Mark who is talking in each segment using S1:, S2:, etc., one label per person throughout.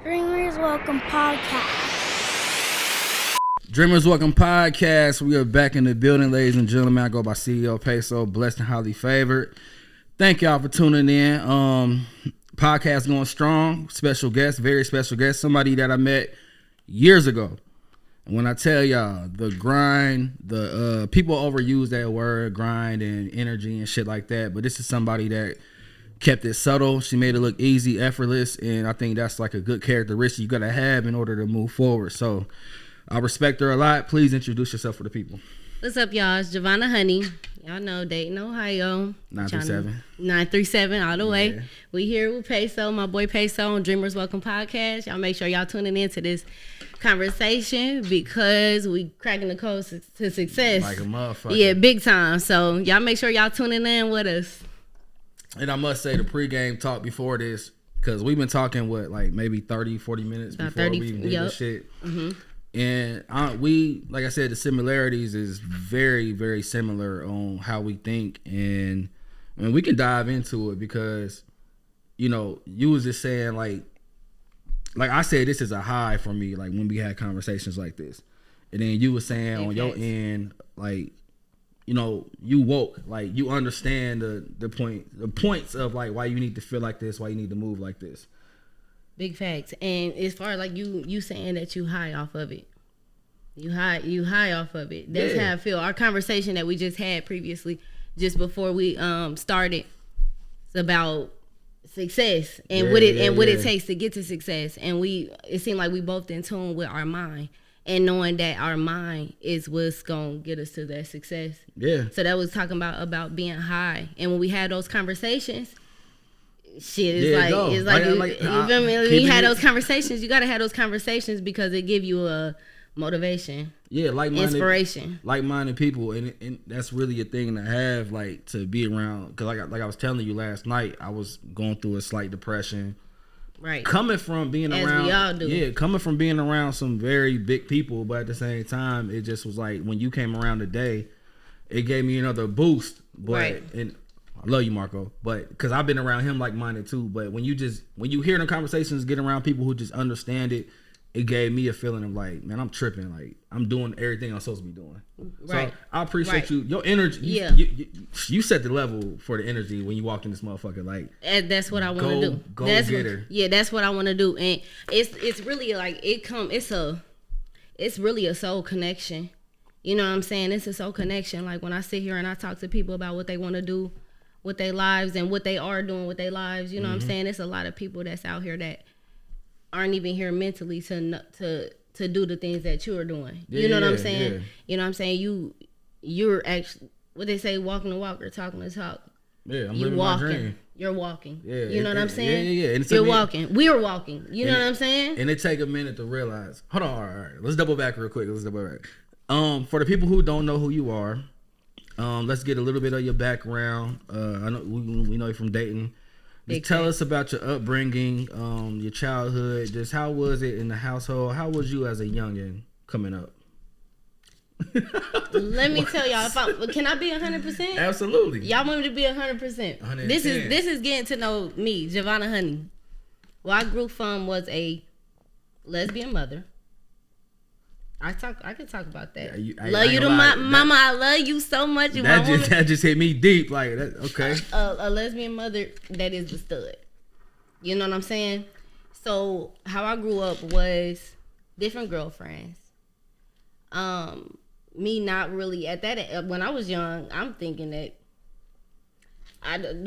S1: Dreamers Welcome Podcast.
S2: Dreamers Welcome Podcast. We are back in the building, ladies and gentlemen. I go by CEO PESO, blessed and highly favored. Thank y'all for tuning in. Podcast going strong. Special guest, very special guest, somebody that I met years ago. And when I tell y'all the grind, the people overuse that word grind and energy and shit like that, but this is somebody that kept it subtle. She made it look easy, effortless, and I think that's like a good characteristic you gotta have in order to move forward. So I respect her a lot. Please introduce yourself for the people.
S3: What's up, y'all? It's Jovanna Honey. Y'all know Dayton, Ohio.
S2: 937.
S3: 937 all the way.
S2: Yeah.
S3: We here with PESO, my boy PESO on Dreamers Welcome Podcast. Y'all make sure y'all tuning in to this conversation because we cracking the code to success.
S2: Like a motherfucker.
S3: Yeah, big time. So y'all make sure y'all tuning in with us.
S2: And I must say the pregame talk before this, because we've been talking, like maybe 30, 40 minutes
S3: About
S2: before
S3: 30,
S2: we even did this shit.
S3: Mm-hmm.
S2: And we, like I said, the similarities is very, very similar on how we think. And I mean, we can dive into it because, you know, you was just saying like I said, this is a high for me, like when we had conversations like this. And then you were saying on your end, like, you know, you woke, like you understand the points of like why you need to feel like this, why you need to move like this.
S3: Big facts. And as far as like you saying that you high off of it. You high off of it. That's how I feel. Our conversation that we just had previously, just before we started, it's about success and what it takes to get to success. And it seemed like we both in tune with our mind. And knowing that our mind is what's gonna get us to that success. Yeah. So that was talking about being high. And when we had those conversations, shit, it's like you feel me? When you had those conversations, you gotta have those conversations because it give you a motivation. Yeah, inspiration.
S2: Like-minded people, and that's really a thing to have, like to be around. Because like I was telling you last night, I was going through a slight depression. Right. Coming from being around, we all do. Yeah, coming from being around some very big people, but at the same time, it just was like when you came around today, it gave me another boost. But right. And I love you, Marco, but because I've been around him like-minded too. But when you hear the conversations, get around people who just understand it, it gave me a feeling of like, man, I'm tripping. Like I'm doing everything I'm supposed to be doing. Right. So I appreciate you. Your energy. Yeah. You set the level for the energy when you walked in this motherfucker. Like, and
S3: that's what I want to do.
S2: Go get her.
S3: Yeah, that's what I want to do. And it's really like it's really a soul connection. You know what I'm saying? It's a soul connection. Like when I sit here and I talk to people about what they want to do with their lives and what they are doing with their lives. You know what I'm saying? It's a lot of people that's out here that aren't even here mentally to do the things that you are doing. You know what I'm saying? Yeah. You know what I'm saying? You're actually, what they say, walking the walk or talking the talk.
S2: Yeah, I'm living my dream.
S3: You're walking.
S2: Yeah,
S3: you know what I'm saying?
S2: Yeah.
S3: And you're walking. We're walking. You know what I'm saying?
S2: And it take a minute to realize. Hold on, all right. Let's double back real quick. For the people who don't know who you are, let's get a little bit of your background. I know we know you from Dayton. Just tell us about your upbringing, your childhood. Just how was it in the household? How was you as a youngin' coming up?
S3: Let me tell y'all. Can I be 100%?
S2: Absolutely.
S3: Y'all want me to be 100%? This is getting to know me, Jovanna Honey. Where I grew from was a lesbian mother. I can talk about that. Yeah, love you to mama. I love you so much.
S2: That just hit me deep. Like that. Okay.
S3: A lesbian mother that is the stud. You know what I'm saying? So how I grew up was different girlfriends. Me not really at that when I was young. I'm thinking that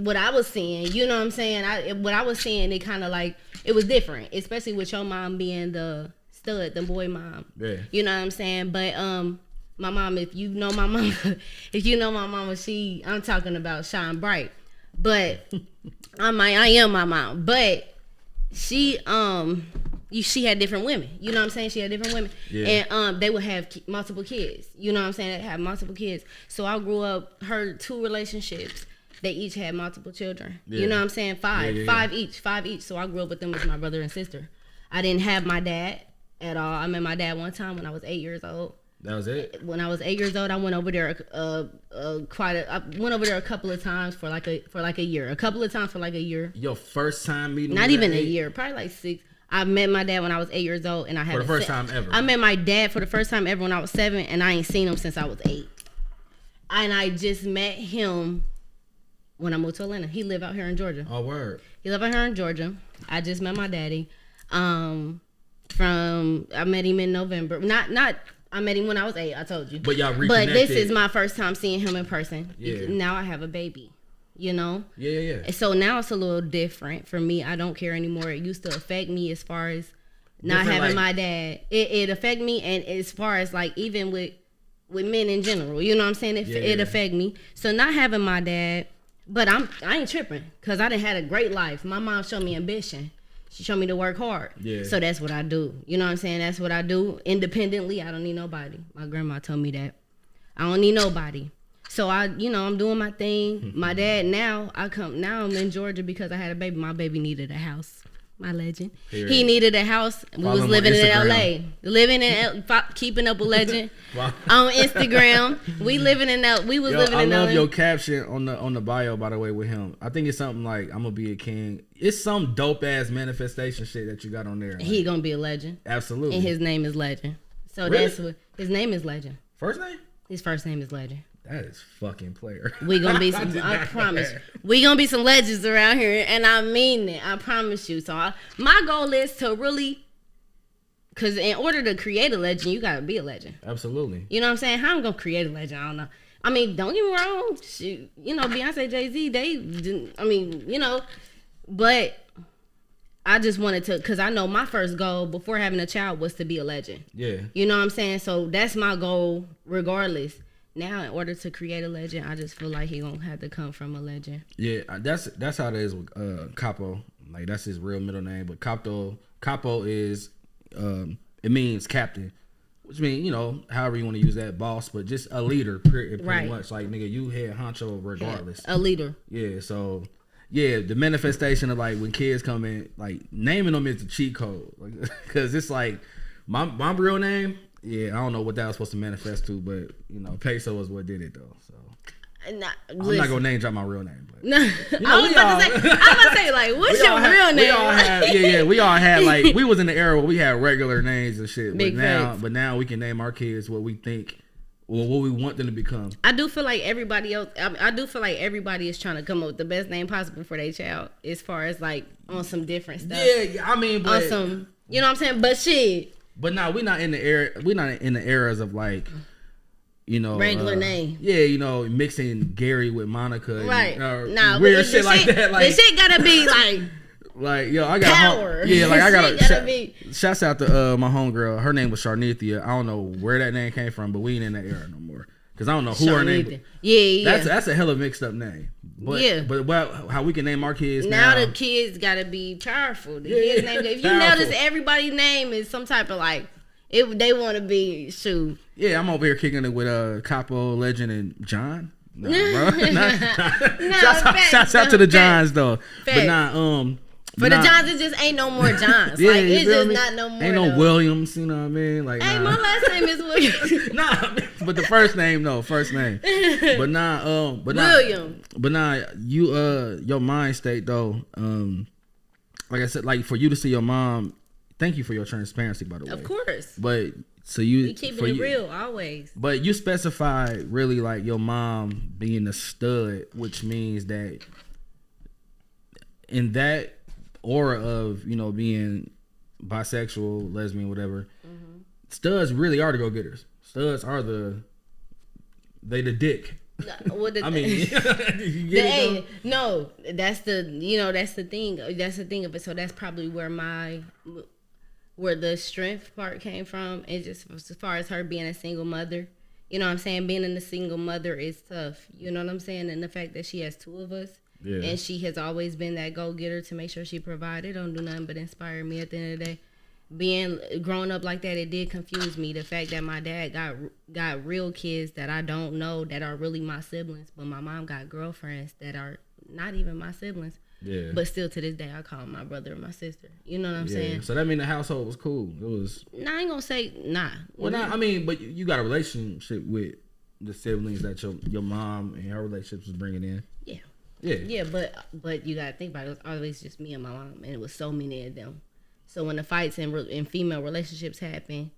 S3: what I was seeing. You know what I'm saying? What I was seeing, it kind of like it was different, especially with your mom being the stud, the boy mom. Yeah. You know what I'm saying? But my mom, if you know my mama, I'm talking about shine bright. But I am my mom. But she had different women. You know what I'm saying? She had different women. Yeah. And they would have multiple kids. You know what I'm saying? They have multiple kids. So I grew up, her 2 relationships, they each had multiple children. Yeah. You know what I'm saying? Five each. So I grew up with them as my brother and sister. I didn't have my dad at all. I met my dad one time when I was 8 years old.
S2: That was it?
S3: When I was 8 years old, I went over there I went over there a couple of times for like a year. A couple of times for like a year.
S2: Your first time meeting?
S3: Not even a year. Probably like 6. I met my dad when I was 8 years old, and I had
S2: for the first time ever.
S3: I met my dad for the first time ever when I was 7, and I ain't seen him since I was 8. And I just met him when I moved to Atlanta. He lived out here in Georgia.
S2: Oh, word.
S3: He lived out here in Georgia. I just met my daddy. I met him in November. I met him when I was 8. I told you.
S2: But y'all reconnected.
S3: But this is my first time seeing him in person.
S2: Yeah.
S3: Now I have a baby. You know?
S2: Yeah.
S3: So now it's a little different for me. I don't care anymore. It used to affect me as far as not
S2: different,
S3: having
S2: like,
S3: my dad. It affect me, and as far as like even with men in general, you know what I'm saying? It affect me. So not having my dad, but I ain't tripping because I done had a great life. My mom showed me ambition. She showed me to work hard. Yeah. So that's what I do. You know what I'm saying? That's what I do independently. I don't need nobody. My grandma told me that. I don't need nobody. So I'm doing my thing. My dad now I'm in Georgia because I had a baby. My baby needed a house. My legend. Period. He needed a house. We was living in LA. Keeping up with legend on Instagram. We was living in LA.
S2: I love your caption on the bio, by the way, with him. I think it's something like I'm gonna be a king. It's some dope ass manifestation shit that you got on there. Like,
S3: he gonna be a legend.
S2: Absolutely.
S3: And his name is Legend. So
S2: really?
S3: That's what his name is Legend.
S2: First name?
S3: His first name is Legend.
S2: That is fucking player.
S3: We gonna be some. I promise. We gonna be some legends around here, and I mean it. I promise you. So my goal is to really, because in order to create a legend, you gotta be a legend.
S2: Absolutely.
S3: You know what I'm saying? How I'm gonna create a legend? I don't know. I mean, don't get me wrong. Shoot, Beyonce, Jay-Z, they didn't. I mean, but I just wanted to, because I know my first goal before having a child was to be a legend. Yeah. You know what I'm saying? So that's my goal, regardless. Now, in order to create a legend, I just feel like he gonna have to come from a legend. Yeah,
S2: that's how it is with Capo. Like, that's his real middle name. But Capo is it means captain, which means however you want to use that, boss, but just a leader. Pretty much, like, nigga, you head honcho regardless.
S3: Yeah, a leader.
S2: Yeah. So yeah, the manifestation of like when kids come in, like naming them is the cheat code, because it's like my real name. Yeah, I don't know what that was supposed to manifest to, but PESO is what did it though. So I'm not gonna name drop my real name, but
S3: I was about to say, like, what's your real name?
S2: We all had like, we was in the era where we had regular names and shit. But now we can name our kids what we think or what we want them to become.
S3: I do feel like everybody else. I do feel like everybody is trying to come up with the best name possible for their child, as far as like on some different stuff.
S2: Yeah, I mean, but
S3: on some, you know what I'm saying? But shit.
S2: But no, we're not in the era. We're not in the eras of like,
S3: regular name.
S2: Yeah, mixing Gary with Monica.
S3: Right.
S2: Weird shit like that. Like,
S3: the shit gotta be like.
S2: Like, I got
S3: power.
S2: I got shouts out to my homegirl. Her name was Sharnithia. I don't know where that name came from, but we ain't in that era no more. Cause I don't know who her name was.
S3: Yeah.
S2: That's a hella mixed up name. But how we can name our kids
S3: now the kids gotta be powerful. The kids name, if you notice, everybody's name is some type of like, they want to be shoot.
S2: Yeah, I'm over here kicking it with Capo, Legend, and John. No, bro. Shouts out to the Johns though. But
S3: for the Johns, it just ain't no more Johns.
S2: Yeah,
S3: like, it's just not no more.
S2: Ain't no Williams, you know what I mean? Like,
S3: hey, my last name is Williams.
S2: But the first name, But William. But your mind state though, like I said, like for you to see your mom, thank you for your transparency, by the way.
S3: Of course.
S2: But so
S3: we keeping it real always.
S2: But you specified really like your mom being a stud, which means that in that aura of being bisexual, lesbian, whatever, studs really are the go-getters. Studs are the dick. I mean,
S3: no, that's the thing. That's the thing of it. So that's probably where the strength part came from. It's just as far as her being a single mother. You know what I'm saying? Being a single mother is tough. You know what I'm saying? And the fact that she has 2 of us. Yeah. And she has always been that go-getter to make sure she provided. Don't do nothing but inspire me at the end of the day. Being grown up like that, it did confuse me. The fact that my dad got real kids that I don't know that are really my siblings, but my mom got girlfriends that are not even my siblings. Yeah. But still to this day, I call them my brother and my sister. You know what I'm saying?
S2: So that mean the houshole was cool. It was.
S3: Nah, I ain't gonna say nah.
S2: Well, I mean, but you got a relationship with the siblings that your mom and her relationships was bringing in.
S3: Yeah. Yeah, but you gotta think about it. It was always just me and my mom, and it was so many of them. So when the fights and female relationships happen,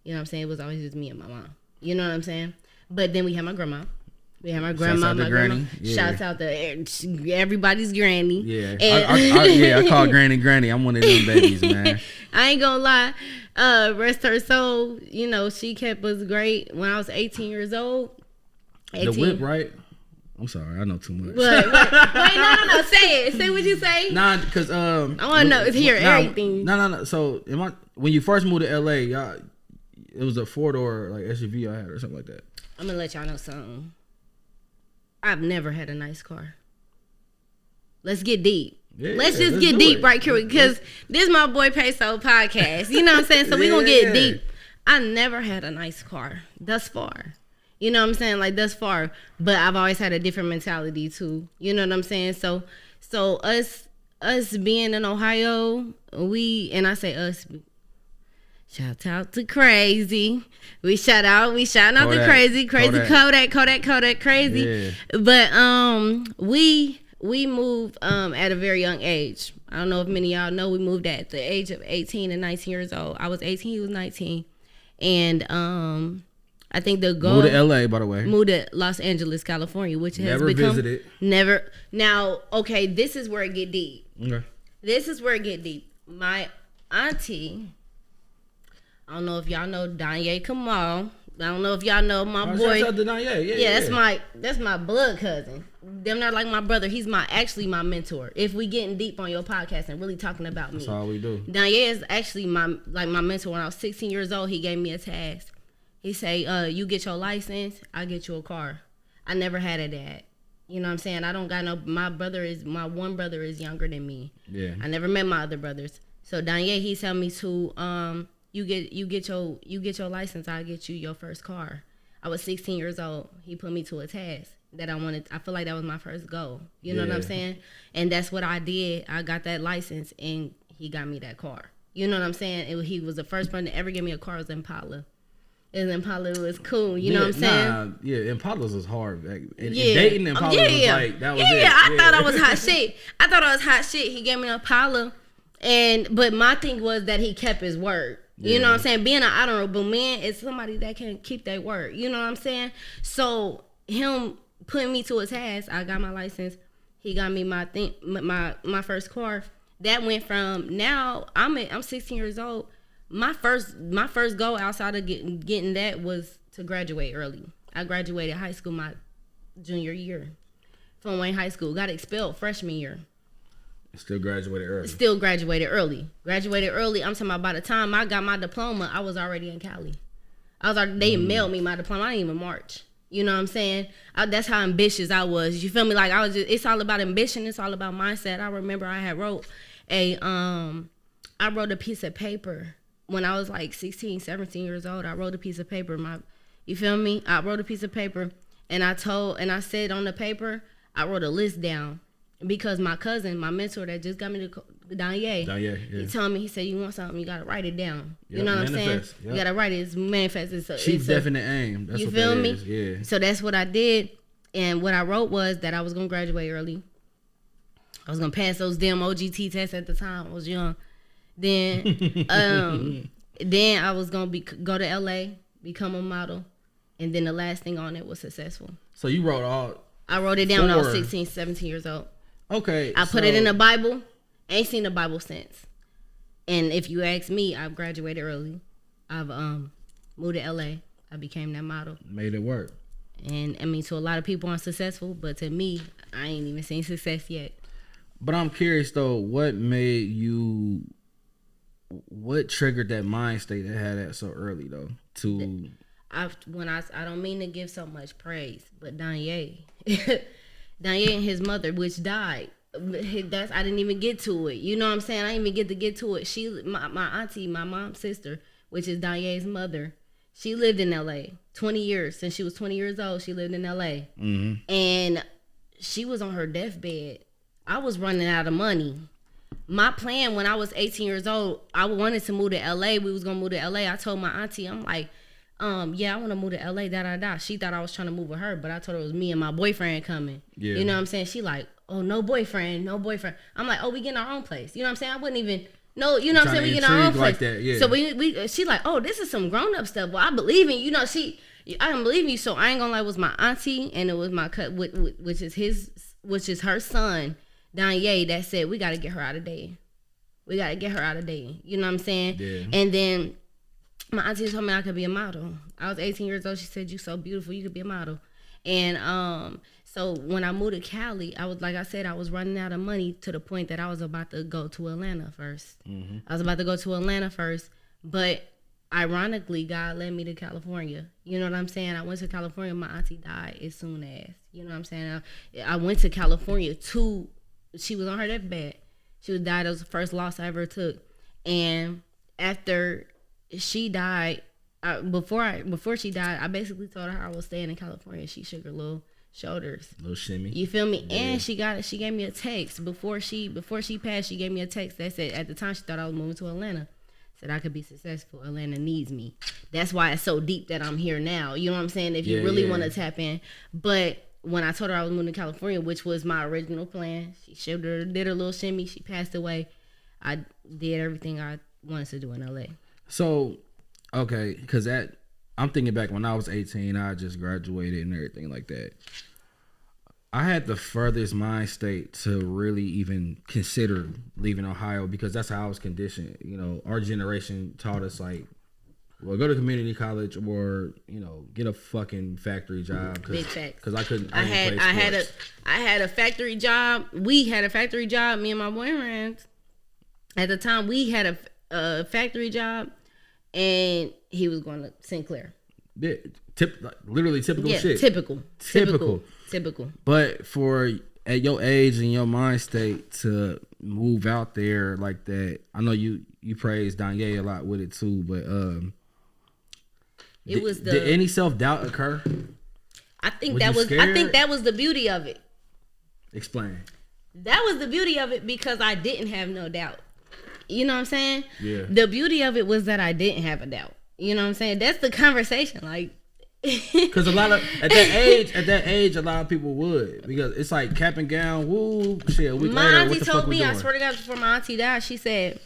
S3: you know what I'm saying, it was always just me and my mom. You know what I'm saying? But then we had my grandma. We have my grandma,
S2: Shouts out to Granny. Yeah.
S3: Shouts out to everybody's granny.
S2: Yeah, I call Granny. I'm one of them babies, man.
S3: I ain't gonna lie. Rest her soul. You know, she kept us great when I was 18 years old.
S2: 18. The whip, right? I'm sorry, I know too much.
S3: Wait, no. Say it. Say what you say.
S2: Nah, because
S3: I want to know. Hear everything.
S2: No. So, when you first moved to LA, y'all, it was a 4-door like SUV I had or something like that.
S3: I'm gonna let y'all know something. I've never had a nice car. Let's get deep.
S2: Yeah,
S3: let's get deep right here because this is my boy PESO podcast. You know what I'm saying? So we're going to get deep. I never had a nice car thus far. You know what I'm saying? Like thus far. But I've always had a different mentality too. You know what I'm saying? So us being in Ohio, and I say us, shout out to Crazy. We shout out to Crazy Kodak Crazy. Yeah. But we moved at a very young age. I don't know if many of y'all know we moved at the age of 18 and 19 years old. I was 18, he was 19. And I think the goal
S2: moved to LA, by the way.
S3: Moved to Los Angeles, California, which has
S2: never visited.
S3: Never. Now, okay, this is where it get deep.
S2: Okay.
S3: This is where it get deep. My auntie, I don't know if y'all know Danye Kamal. I don't know if y'all know my boy.
S2: Shout out to Danye. Yeah,
S3: that's my blood cousin. Them not like my brother. He's actually my mentor. If we getting deep on your podcast and really talking about me,
S2: that's all we do.
S3: Danye is actually my mentor. When I was 16 years old, he gave me a task. He say, you get your license, I get you a car. I never had a dad. You know what I'm saying? I don't got no. My one brother is younger than me.
S2: Yeah.
S3: I never met my other brothers. So Danye, he tell me to you get your license, I'll get you your first car. I was 16 years old. He put me to a task that I wanted. I feel like that was my first goal. You know what I'm saying? And that's what I did. I got that license and he got me that car. You know what I'm saying? He was the first person to ever give me a car. It was Impala. And Impala was cool. You know what I'm saying?
S2: Impalas was hard. Dating Impala was like, that was it.
S3: I thought I was hot shit. He gave me an Impala. But my thing was that he kept his word. You know what I'm saying? Being an honorable man is somebody that can keep their word. You know what I'm saying? So him putting me to a task, I got my license. He got me my first car. That went from now I'm 16 years old. My first goal outside of getting that was to graduate early. I graduated high school my junior year from Wayne High School. Got expelled freshman year.
S2: Still graduated early.
S3: Graduated early. I'm talking about by the time I got my diploma, I was already in Cali. They mailed me my diploma. I didn't even march. You know what I'm saying? That's how ambitious I was. You feel me? Like it's all about ambition. It's all about mindset. I remember I had wrote a piece of paper when I was like 16, 17 years old. I wrote a piece of paper. You feel me? I wrote a piece of paper and I said on the paper, I wrote a list down. Because my cousin, my mentor that just got me to Danye, he told me, he said, you want something, you got to write it down.
S2: Yep,
S3: you know what
S2: manifest.
S3: I'm saying?
S2: Yep.
S3: You got to write it. It's manifest.
S2: Chief definite aim. That's
S3: you
S2: what
S3: feel
S2: that
S3: me?
S2: is. Yeah.
S3: So that's what I did. And what I wrote was that I was going to graduate early. I was going to pass those damn OGT tests at the time. I was young. Then then I was going to go to LA, become a model. And then the last thing on it was successful.
S2: So you wrote all...
S3: I wrote it down when I was 16, 17 years old.
S2: Okay.
S3: I put it in the Bible. Ain't seen the Bible since. And if you ask me, I've graduated early. I've moved to LA. I became that model.
S2: Made it work.
S3: And I mean, to a lot of people, I'm successful, but to me, I ain't even seen success yet.
S2: But I'm curious though, what triggered that mind state that had that so early though?
S3: I don't mean to give so much praise, but Danye and his mother, which died. I didn't even get to it. You know what I'm saying? I didn't even get to it. My auntie, my mom's sister, which is Danye's mother, she lived in LA 20 years. Since she was 20 years old, she lived in LA. Mm-hmm. And she was on her deathbed. I was running out of money. My plan when I was 18 years old, I wanted to move to LA. We was going to move to LA. I told my auntie, I'm like, yeah, I want to move to LA, She thought I was trying to move with her, but I told her it was me and my boyfriend coming. Yeah. You know what I'm saying? She like, oh, no boyfriend. I'm like, oh, we getting our own place. You know what I'm saying? No, you know what I'm saying? We get our own place.
S2: Like that, yeah.
S3: So she like, oh, this is some grown up stuff. Well, I believe in you. You know, I don't believe in you. So I ain't gonna lie. It was my auntie and it was my cut, which is her son, Danye, that said we gotta get her out of dating. We gotta get her out of dating. You know what I'm saying?
S2: Yeah.
S3: And then my auntie told me I could be a model. I was 18 years old. She said, "You so beautiful. You could be a model." And so when I moved to Cali, I was running out of money to the point that I was about to go to Atlanta first. Mm-hmm. I was about to go to Atlanta first, but ironically, God led me to California. You know what I'm saying? I went to California. My auntie died as soon as. You know what I'm saying? I went to California she was on her deathbed. She was died. That was the first loss I ever took. And after she died, before she died, I basically told her I was staying in California. She shook her little shoulders,
S2: little shimmy.
S3: You feel me? Yeah. And she gave me a text before she passed. She gave me a text that said at the time she thought I was moving to Atlanta. Said I could be successful. Atlanta needs me. That's why it's so deep that I'm here now. You know what I'm saying? If you really want to tap in. But when I told her I was moving to California, which was my original plan, she did her little shimmy. She passed away. I did everything I wanted to do in LA.
S2: So, okay, because I'm thinking back when I was 18, I just graduated and everything like that. I had the furthest mind state to really even consider leaving Ohio because that's how I was conditioned. You know, our generation taught us like, well, go to community college or, you know, get a fucking factory job.
S3: Big facts.
S2: Because I couldn't.
S3: I had a factory job. We had a factory job. Me and my boyfriend. At the time, we had a factory job, and he was going to Sinclair.
S2: Yeah, literally typical shit.
S3: Typical.
S2: But at your age and your mind state to move out there like that, I know you praise Danye a lot with it too, but did any self-doubt occur?
S3: I think that was the beauty of it.
S2: Explain.
S3: That was the beauty of it because I didn't have no doubt. You know what I'm saying?
S2: Yeah.
S3: The beauty of it was that I didn't have a doubt. You know what I'm saying? That's the conversation. Like,
S2: because at that age, a lot of people would, because it's like cap and gown. Woo, shit.
S3: My auntie told me, I swear to God, before my auntie died, she said,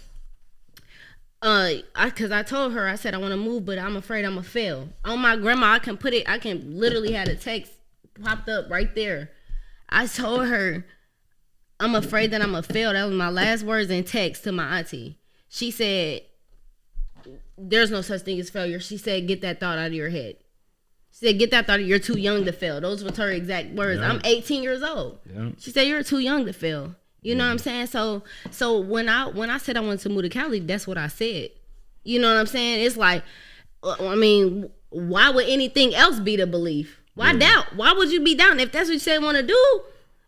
S3: because I told her, I said I want to move, but I'm afraid I'm gonna fail. On my grandma, I can literally had a text popped up right there. I told her, I'm afraid that I'm gonna fail. That was my last words in text to my auntie. She said, there's no such thing as failure. She said, get that thought out of your head. She said, get that thought, you're too young to fail. Those were her exact words. Yeah. I'm 18 years old. Yeah. She said, you're too young to fail. You know what I'm saying? So when I said I wanted to move to Cali, that's what I said. You know what I'm saying? It's like, I mean, why would anything else be the belief? Why doubt? Why would you be down if that's what you say you want to do?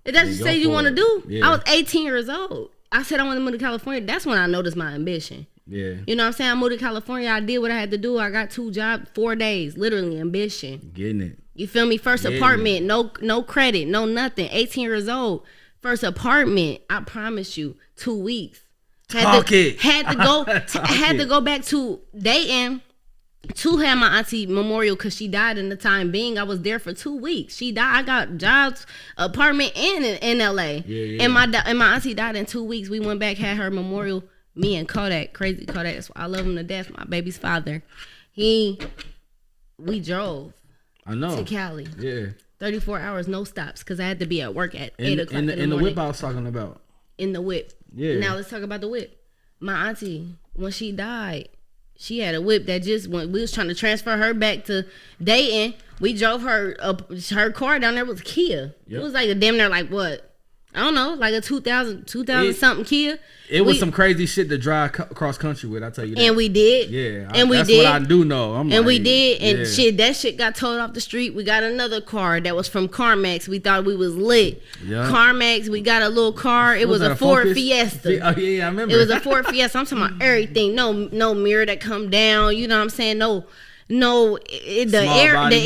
S3: If that's what you say you want to do? I was 18 years old. I said I want to move to California. That's when I noticed my ambition.
S2: Yeah.
S3: You know what I'm saying? I moved to California. I did what I had to do. I got 2 jobs, 4 days. Literally ambition.
S2: Getting it.
S3: You feel me? First apartment, no credit, no nothing. 18 years old. First apartment. I promise you, 2 weeks. Had to go back to Dayton to have my auntie memorial because she died in the time being. I was there for 2 weeks. She died. I got jobs, apartment, and in LA. Yeah. And my auntie died in 2 weeks. We went back, had her memorial. Me and Kodak, crazy Kodak. I love him to death. My baby's father. We drove.
S2: I know.
S3: To Cali.
S2: Yeah.
S3: 34 hours, no stops, because I had to be at work at 8 o'clock in the morning.
S2: In the whip I was talking about.
S3: In the whip.
S2: Yeah.
S3: Now let's talk about the whip. My auntie, when she died, she had a whip that just went. We was trying to transfer her back to Dayton. We drove her car down there was Kia. Yep. It was like a damn near like what? I don't know, like a 2000 something Kia.
S2: It was some crazy shit to drive cross country with, I tell you that.
S3: And we did.
S2: Yeah.
S3: That's
S2: what I do know.
S3: We did. And that shit got towed off the street. We got another car that was from CarMax. We thought we was lit. Yep. CarMax, we got a little car. It was a Ford Fiesta.
S2: Oh, yeah, I remember.
S3: It was a Ford Fiesta. I'm talking about everything. No mirror that come down. You know what I'm saying? The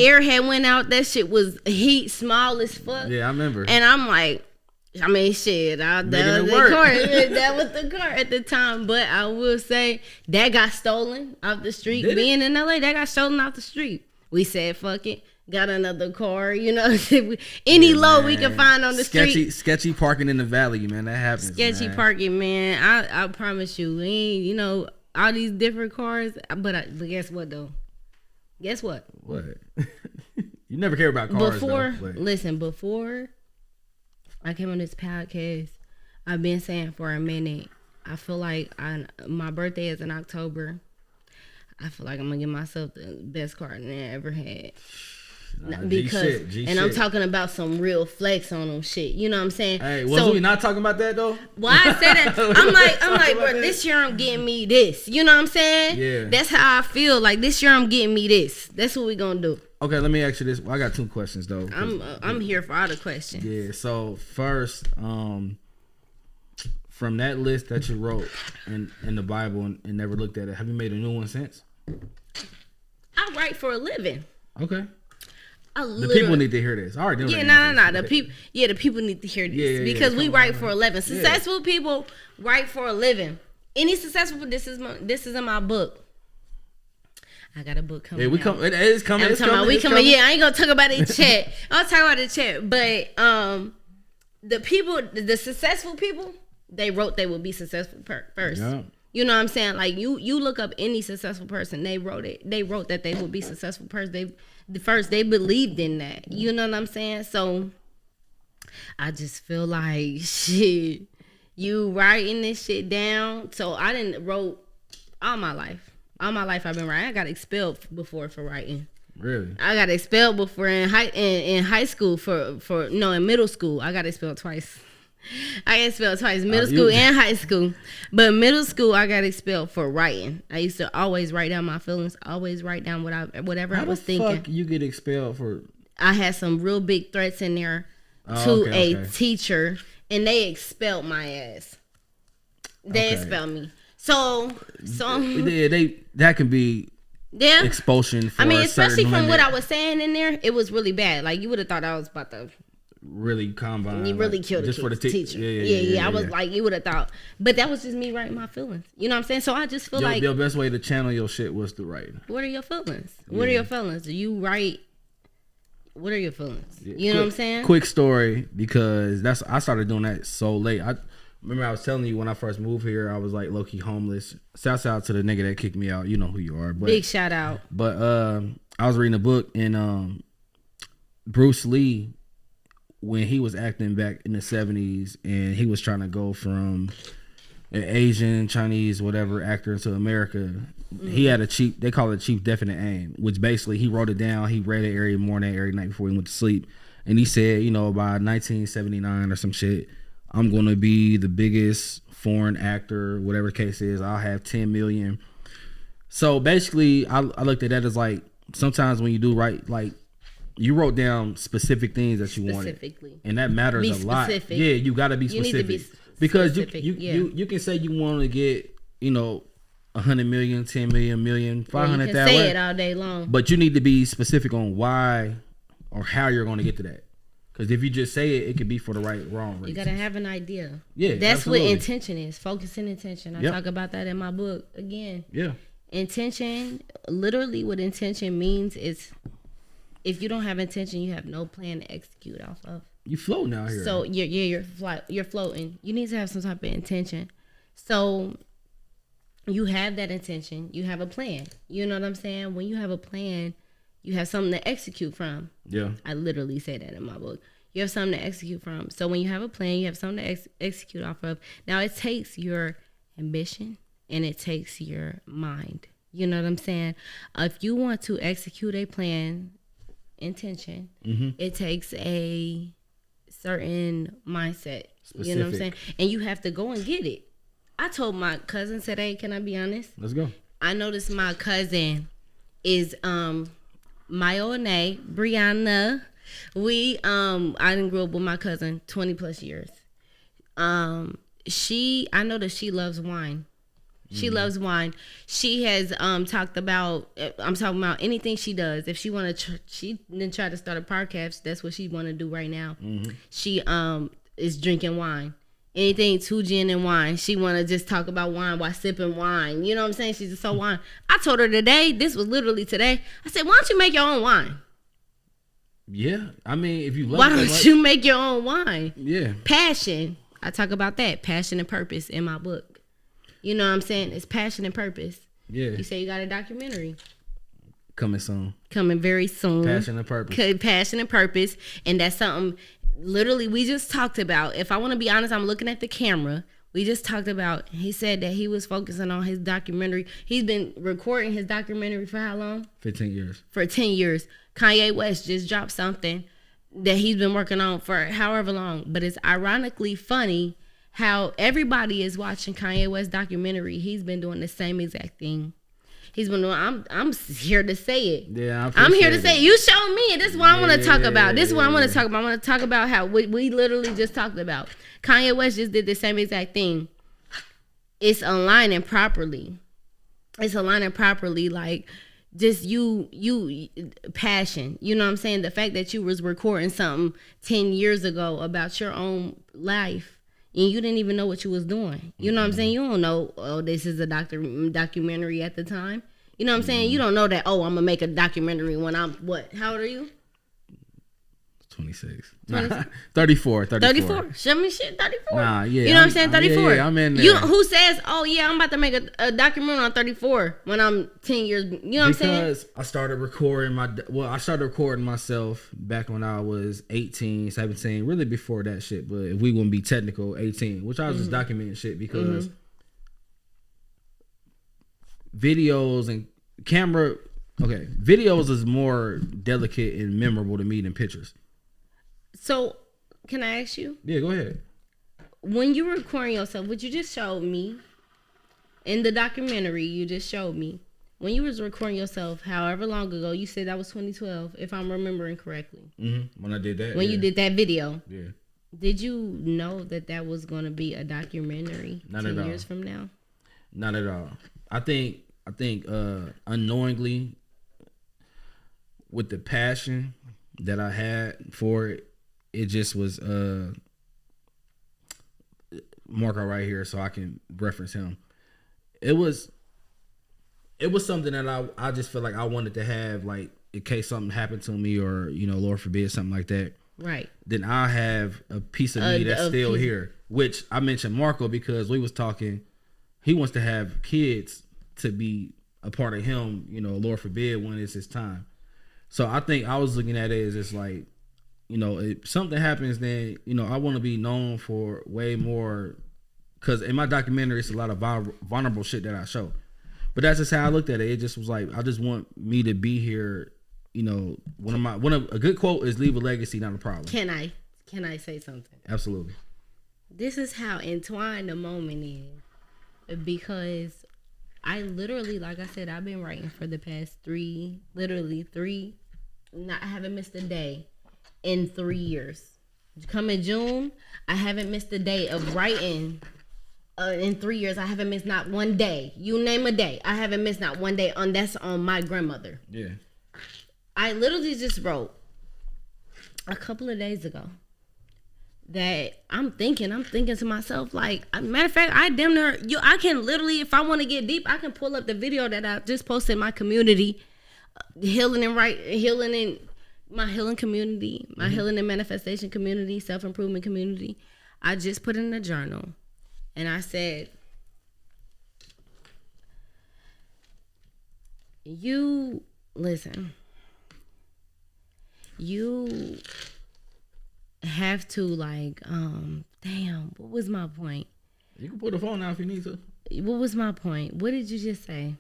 S3: air had went out. That shit was heat, small as fuck.
S2: Yeah, I remember.
S3: And I'm like, I mean, shit, that was the car at the time. But I will say that got stolen off the street. Being in LA, that got stolen off the street. We said, fuck it. got another car, you know. Any load we can find on the street.
S2: Sketchy parking in the valley, man. That happens.
S3: Sketchy parking, man. I promise you, we ain't, you know, all these different cars. But guess what though? Guess what?
S2: What? You never care about cars.
S3: Before I came on this podcast, I've been saying for a minute, I feel like my birthday is in October. I feel like I'm gonna give myself the best car that I ever had. Because G-shit. I'm talking about some real flex on them shit. You know what I'm saying?
S2: Hey, wasn't we not talking about that though?
S3: Well, I said that. I'm like, bro, this year I'm getting me this. You know what I'm saying?
S2: Yeah.
S3: That's how I feel. Like this year I'm getting me this. That's what we gonna do.
S2: Okay, let me ask you this. Well, I got 2 questions though.
S3: I'm here for all the questions.
S2: Yeah. So first, from that list that you wrote in the Bible and never looked at it, have you made a new one since?
S3: I write for a living.
S2: Okay. The people need to hear this. All right.
S3: No. The people need to hear this because we write for a living. Successful people write for a living. Any successful, this is in my book. I got a book coming.
S2: Yeah, it is coming.
S3: I'm talking about we coming. Yeah, I ain't gonna talk about the chat. I'll talk about the chat. But the successful people, they wrote they would be successful first. Yeah. You know what I'm saying? Like you look up any successful person, they wrote it. They wrote that they would be successful person. They believed in that. You know what I'm saying? So I just feel like shit. You writing this shit down. So I didn't wrote all my life. All my life I've been writing. I got expelled before for writing.
S2: Really?
S3: I got expelled before in high school in middle school. I got expelled twice. Middle school and high school. But middle school I got expelled for writing. I used to always write down my feelings, always write down whatever I was thinking. How the
S2: fuck you get expelled for?
S3: I had some real big threats in there to a teacher, and they expelled my ass. They expelled me. So that can be expulsion for especially from what I was saying in there, it was really bad. Like you would have thought I was about to
S2: really combine.
S3: You really killed just for the teacher. Yeah. I was like, you would have thought, but that was just me writing my feelings. You know what I'm saying? So I just feel like
S2: your best way to channel your shit was to write.
S3: What are your feelings? What are your feelings? Do you write? What are your feelings? You know what I'm saying?
S2: Quick story, because I started doing that so late. I remember I was telling you when I first moved here, I was like low key homeless. Shouts out to the nigga that kicked me out. You know who you are. But,
S3: big shout out.
S2: But I was reading a book, and Bruce Lee, when he was acting back in the 70s, and he was trying to go from an Asian, Chinese, whatever actor into America, he had they call it chief definite aim, which basically he wrote it down. He read it every morning, every night before he went to sleep. And he said, by 1979 or some shit, I'm going to be the biggest foreign actor, whatever the case is. I'll have 10 million. So basically, I looked at that as like, sometimes when you do write, like, you wrote down specific things that you wanted, and that matters a lot. Yeah, you got to be specific. Because you can say you want to get 100 million, 10 million, 500,000. You can
S3: say it all day long,
S2: but you need to be specific on why or how you're going to get to that. Because if you just say it, it could be for the wrong reason.
S3: You got to have an idea.
S2: Yeah,
S3: that's
S2: absolutely
S3: what intention is. Focusing intention. I talk about that in my book again.
S2: Yeah.
S3: Intention, literally what intention means is, if you don't have intention, you have no plan to execute off of.
S2: You floating out here.
S3: So you're floating. You need to have some type of intention. So you have that intention. You have a plan. You know what I'm saying? When you have a plan, you have something to execute from.
S2: Yeah.
S3: I literally say that in my book. You have something to execute from. So when you have a plan, you have something to execute off of. Now it takes your ambition and it takes your mind. You know what I'm saying? If you want to execute a plan, intention, it takes a certain mindset. Specific. You know what I'm saying? And you have to go and get it. I told my cousin today, can I be honest?
S2: Let's go.
S3: I noticed my cousin is my old name, Brianna. I didn't grow up with my cousin 20 plus years. I know that she loves wine. She loves wine. She has talked about. I'm talking about anything she does. If she want to, she didn't try to start a podcast. That's what she want to do right now. She is drinking wine. Anything 2 gin and wine. She want to just talk about wine while sipping wine. You know what I'm saying? She's just so wine. I told her today. This was literally today. I said, why don't you make your own wine?
S2: Yeah, I mean, if you love
S3: why don't you make your own wine?
S2: Yeah.
S3: Passion. I talk about that. Passion and purpose in my book. You know what I'm saying? It's passion and purpose.
S2: Yeah.
S3: You say you got a documentary.
S2: Coming soon.
S3: Coming very soon.
S2: Passion and purpose.
S3: Passion and purpose. And that's something literally we just talked about. If I want to be honest, I'm looking at the camera. We just talked about, he said that he was focusing on his documentary. He's been recording his documentary for how long?
S2: 15 years.
S3: For 10 years. Kanye West just dropped something that he's been working on for however long. But it's ironically funny how everybody is watching Kanye West documentary. He's been doing the same exact thing. He's been doing, I'm here to say it.
S2: Yeah,
S3: I'm here to say it. You show me. This is what I want to talk about. This is what I want to talk about. I want to talk about how we literally just talked about. Kanye West just did the same exact thing. It's aligning properly. It's aligning properly. Like, just you passion. You know what I'm saying? The fact that you was recording something 10 years ago about your own life and you didn't even know what you was doing. You know what I'm saying? You don't know, oh, this is a documentary at the time. You know what I'm saying? You don't know that, oh, I'm going to make a documentary when I'm, what? How old are you?
S2: 26. 34.
S3: Show me shit, 34.
S2: Nah, yeah.
S3: You know what I'm saying? 34.
S2: Yeah, I'm in there.
S3: Who says, oh, yeah, I'm about to make a documentary on 34 when I'm 10 years. You know what I'm saying?
S2: Because I started recording myself back when I was 18, 17, really before that shit. But if we wouldn't be technical, 18, which I was just documenting shit because videos and camera, videos is more delicate and memorable to me than pictures.
S3: So, can I ask you?
S2: Yeah, go ahead.
S3: When you were recording yourself, what you just showed me in the documentary, you just showed me when you was recording yourself, however long ago, you said that was 2012, if I'm remembering correctly.
S2: Mm-hmm. When I did that.
S3: When you did that video.
S2: Yeah.
S3: Did you know that was going to be a documentary
S2: Not
S3: 10
S2: at all.
S3: years from now?
S2: Not at all. I think unknowingly, with the passion that I had for it, it just was Marco right here, so I can reference him. It was something that I just feel like I wanted to have, like, in case something happened to me or, you know, Lord forbid, something like that.
S3: Right.
S2: Then I have a piece of me that's still here. Which I mentioned Marco because we was talking. He wants to have kids to be a part of him, you know, Lord forbid, when it's his time. So I think I was looking at it as just like, you know, if something happens, then, you know, I want to be known for way more. Because in my documentary, it's a lot of vulnerable shit that I show. But that's just how I looked at it. It just was like, I just want me to be here. You know, a good quote is leave a legacy, not a problem.
S3: Can I say something?
S2: Absolutely.
S3: This is how entwined the moment is. Because I literally, like I said, I've been writing for the past I haven't missed a day in 3 years. Coming June, I haven't missed a day of writing. In 3 years, I haven't missed not one day. You name a day, I haven't missed not one day. That's on my grandmother. Yeah. I literally just wrote a couple of days ago that I'm thinking to myself, like, matter of fact, I can literally, if I want to get deep, I can pull up the video that I just posted in my community, healing in my healing community, my healing and manifestation community, self-improvement community. I just put in a journal and I said, you have to, like, damn, what was my point?
S2: You can put the phone out if you need to.
S3: What was my point? What did you just say?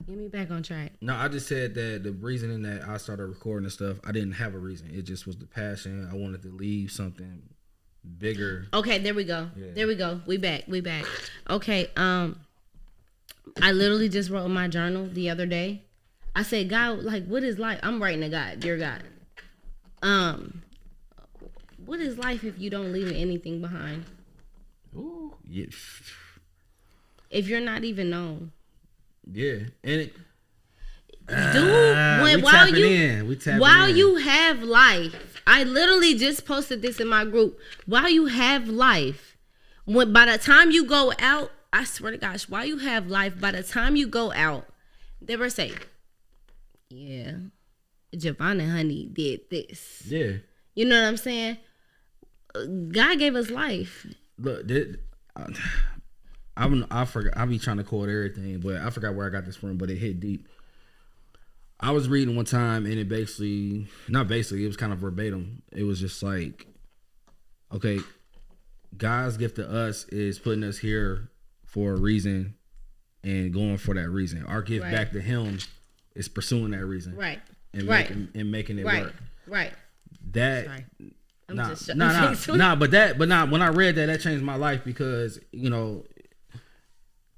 S3: Get me back on track.
S2: No, I just said that the reasoning that I started recording and stuff, I didn't have a reason. It just was the passion. I wanted to leave something bigger.
S3: Okay, there we go. Yeah. There we go. We back. Okay, I literally just wrote in my journal the other day. I said, God, like, what is life? I'm writing to God, dear God. What is life if you don't leave anything behind?
S2: Ooh, yeah.
S3: If you're not even known.
S2: Yeah, and
S3: while you have life, I literally just posted this in my group. While you have life, by the time you go out, I swear to gosh, while you have life, by the time you go out, they were saying, yeah, Jovanna honey did this.
S2: Yeah.
S3: You know what I'm saying? God gave us life.
S2: Look, I forgot. I be trying to quote everything, but I forgot where I got this from. But it hit deep. I was reading one time, and it basically, not basically, it was kind of verbatim. It was just like, okay, God's gift to us is putting us here for a reason and going for that reason. Our gift back to Him is pursuing that reason,
S3: right?
S2: And making it work,
S3: right?
S2: That.
S3: Sorry.
S2: But when I read that changed my life, because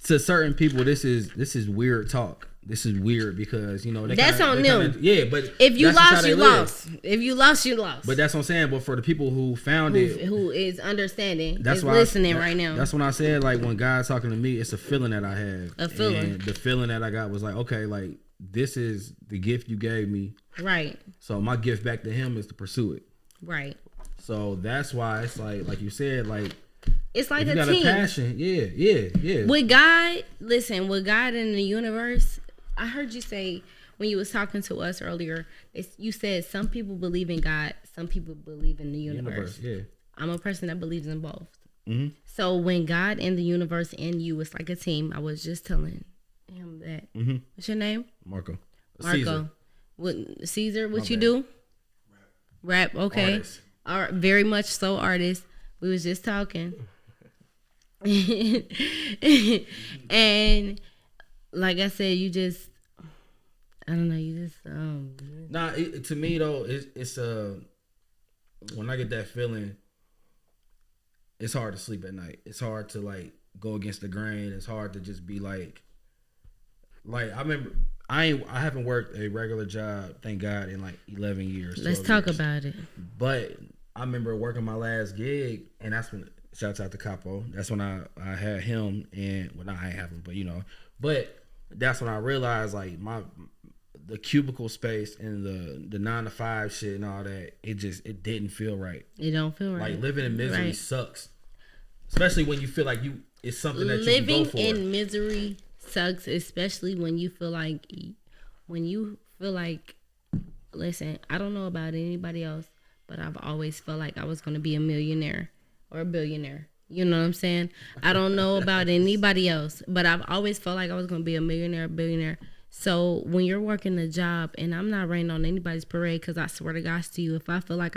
S2: to certain people this is weird talk. This is weird because
S3: that's on them.
S2: But
S3: if you lost, you lost. If you lost, you lost.
S2: But that's what I'm saying. But for the people who found it,
S3: who is understanding,
S2: that's
S3: is listening right now.
S2: That's when I said, like, when God's talking to me, it's a feeling that I have.
S3: A feeling.
S2: And the feeling that I got was like, okay, like, this is the gift you gave me.
S3: Right.
S2: So my gift back to Him is to pursue it.
S3: Right.
S2: So that's why it's like you said, like,
S3: it's like
S2: you
S3: a
S2: got
S3: team.
S2: A passion. Yeah.
S3: With God, listen, with God in the universe, I heard you say when you was talking to us earlier, you said some people believe in God, some people believe in the universe.
S2: Yeah.
S3: I'm a person that believes in both.
S2: Mm-hmm.
S3: So when God and the universe and you, it's like a team. I was just telling him that.
S2: Mm-hmm.
S3: What's your name?
S2: Marco.
S3: Caesar. Caesar, what you do? Rap. Okay.
S2: Artist.
S3: Very much so, artist. We was just talking. And like I said, you just, I don't know, you just
S2: Nah, to me though, it's when I get that feeling, it's hard to sleep at night. It's hard to like go against the grain. It's hard to just be like I remember I haven't worked a regular job, thank God, in like 11 years.
S3: Let's talk about it.
S2: But I remember working my last gig, and that's when, shouts out to Capo, that's when I had him, and well, not I have him, but that's when I realized like the cubicle space and the 9 to 5 shit and all that, it didn't feel right.
S3: It don't feel right.
S2: Like living in misery sucks, especially when you feel like it's something that you can go for.
S3: Living in misery sucks, especially when you feel like listen, I don't know about anybody else, but I've always felt like I was going to be a millionaire or a billionaire. You know what I'm saying? I don't know about anybody else, but I've always felt like I was going to be a millionaire, a billionaire. So when you're working a job, and I'm not raining on anybody's parade, because I swear to God to you, if I feel like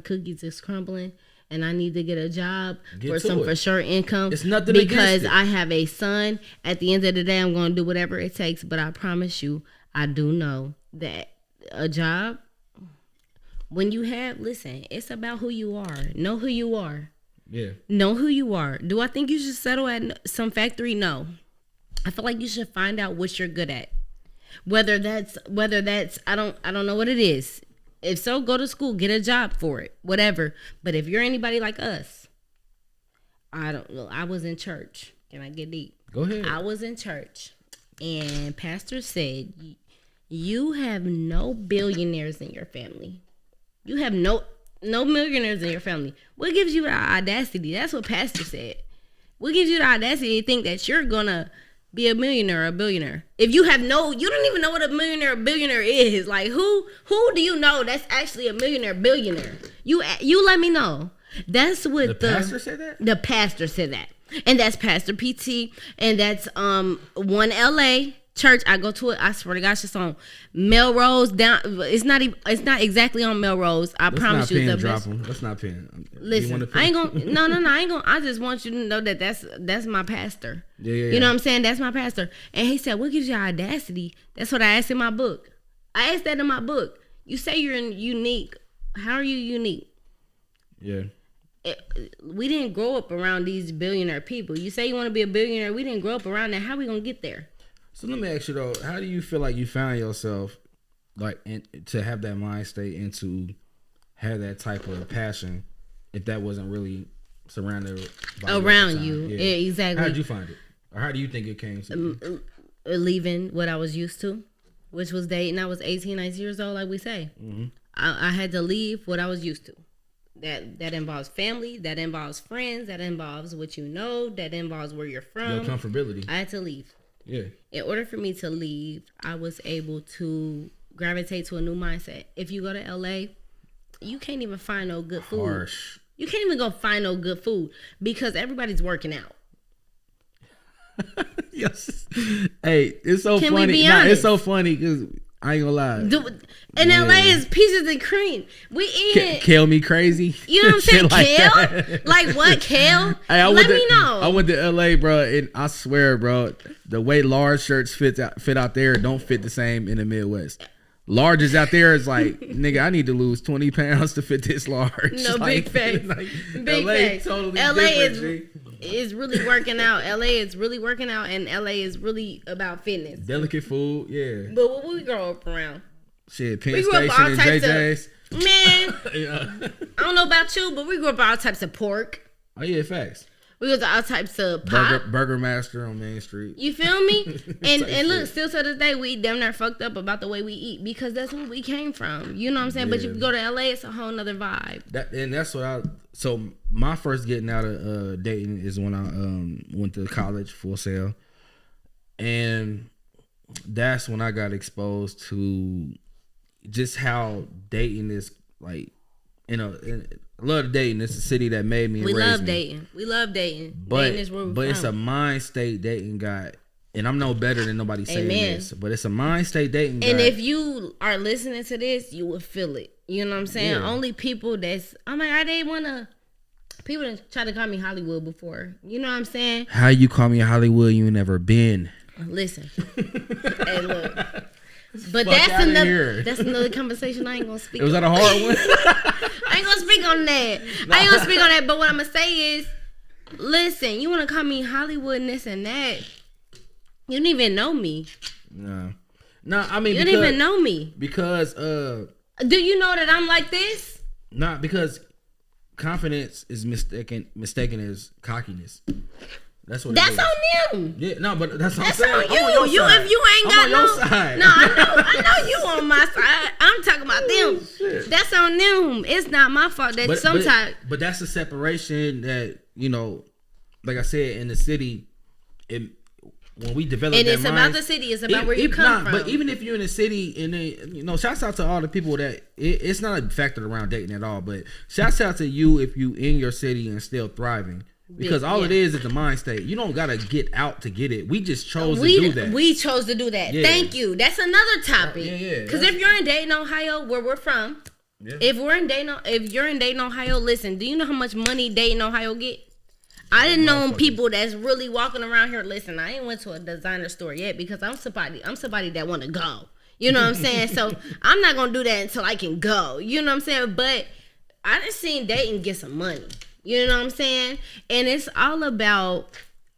S3: cookies is crumbling and I need to get a job for sure income,
S2: it's nothing
S3: because I have a son, at the end of the day, I'm going to do whatever it takes. But I promise you, I do know that a job, when you have, listen, it's about who you are. Know who you are.
S2: Yeah.
S3: Know who you are. Do I think you should settle at some factory? No. I feel like you should find out what you're good at. Whether that's I don't know what it is. If so, go to school, get a job for it, whatever. But if you're anybody like us, I don't know. I was in church. Can I get deep?
S2: Go ahead.
S3: I was in church, and pastor said, "You have no billionaires in your family. You have no millionaires in your family. What gives you the audacity?" That's what pastor said. What gives you the audacity to think that you're gonna be a millionaire or a billionaire if you don't even know what a millionaire or billionaire is? Like, who do you know that's actually a millionaire billionaire? You let me know. That's what the
S2: pastor said that.
S3: The pastor said that, and that's Pastor PT, and that's 1LA church I go to. It, I swear to gosh, it's on Melrose down. It's not exactly on Melrose. Promise you.
S2: Let's not pin.
S3: Listen, I ain't gonna. No. I ain't gonna. I just want you to know that that's my pastor.
S2: Yeah.
S3: You know what I'm saying? That's my pastor. And he said, "What gives you audacity?" That's what I asked in my book. I asked that in my book. You say you're unique. How are you unique?
S2: Yeah.
S3: We didn't grow up around these billionaire people. You say you want to be a billionaire. We didn't grow up around that. How we gonna get there?
S2: So let me ask you though, how do you feel like you found yourself, like, to have that mind state and to have that type of passion, if that wasn't really surrounded by
S3: around you?
S2: Yeah.
S3: Exactly.
S2: How did you find it, or how do you think it came to
S3: leaving what I was used to, which was dating. I was 18, 19 years old, like we say.
S2: Mm-hmm.
S3: I had to leave what I was used to. That involves family. That involves friends. That involves what you know. That involves where you're from.
S2: Your comfortability.
S3: I had to leave.
S2: Yeah.
S3: In order for me to leave, I was able to gravitate to a new mindset. If you go to LA, you can't even find no good food.
S2: Harsh.
S3: You can't even go find no good food because everybody's working out.
S2: Yes. Hey, it's so
S3: Can
S2: funny.
S3: We be honest?
S2: It's so funny because I ain't gonna lie.
S3: In LA is peaches and cream. We eat
S2: Kale me crazy.
S3: You know what I'm saying? Kale? Like what? Kale?
S2: Hey,
S3: Let me know.
S2: I went to LA, bro, and I swear, bro, the way large shirts fit out there don't fit the same in the Midwest. Large is out there is like, nigga, I need to lose 20 pounds to fit this large.
S3: No,
S2: like,
S3: big facts.
S2: Like,
S3: big
S2: LA
S3: facts.
S2: Totally
S3: LA is really working out. LA is really working out, and LA is really about fitness.
S2: Delicate food, yeah.
S3: But what we grow up around?
S2: Shit, Penn Station and JJ's.
S3: Man,
S2: Yeah.
S3: I don't know about you, but we grew up all types of pork.
S2: Oh, yeah, facts.
S3: We go to all types of pop.
S2: Burger Master on Main Street.
S3: You feel me? and look, still to this day, we damn near fucked up about the way we eat because that's where we came from. You know what I'm saying? Yeah. But you go to LA, it's a whole nother vibe.
S2: That's what so my first getting out of dating is when I went to college, Full Sail. And that's when I got exposed to just how dating is like, you know, I love dating. It's a city that made me.
S3: We love dating. We love dating.
S2: But
S3: dating is where we're from.
S2: It's a mind state dating got, and I'm no better than nobody saying this, but it's a mind state dating.
S3: And if you are listening to this, you will feel it. You know what I'm saying? Yeah. Only people people that try to call me Hollywood before. You know what I'm saying?
S2: How you call me Hollywood? You never been.
S3: Listen. Hey, look. But that's another conversation I ain't gonna speak on.
S2: Was that a hard one?
S3: I ain't gonna speak on that. No. I ain't gonna speak on that. But what I'm gonna say is, listen, you wanna call me Hollywood and this and that. You don't even know me.
S2: No, I mean,
S3: you don't even know me.
S2: Because
S3: do you know that I'm like this?
S2: Not because confidence is mistaken as cockiness. That's what.
S3: That's on them.
S2: Yeah, no, but that's what I'm saying.
S3: On you. If you ain't got
S2: no side.
S3: No, I know you on my side. I'm talking about them.
S2: Shit.
S3: That's on them. It's not my fault that sometimes.
S2: But that's the separation that, you know, like I said, in the city, when we develop
S3: and
S2: that
S3: it's
S2: mind,
S3: about the city. It's about where you come from.
S2: But even if you're in the city, and you know, shouts out to all the people that it's not a factor around dating at all. But shouts out to you if you in your city and still thriving. Because all it is the mind state. You don't gotta get out to get it. We just chose to do that.
S3: We chose to do that. Yeah. Thank you. That's another topic.
S2: Yeah.
S3: Because if you're in Dayton, Ohio, where we're from, if you're in Dayton, Ohio, listen. Do you know how much money Dayton, Ohio get? I didn't know people that's really walking around here. Listen, I ain't went to a designer store yet because I'm somebody that want to go. You know what I'm saying? So I'm not gonna do that until I can go. You know what I'm saying? But I done seen Dayton get some money. You know what I'm saying? And it's all about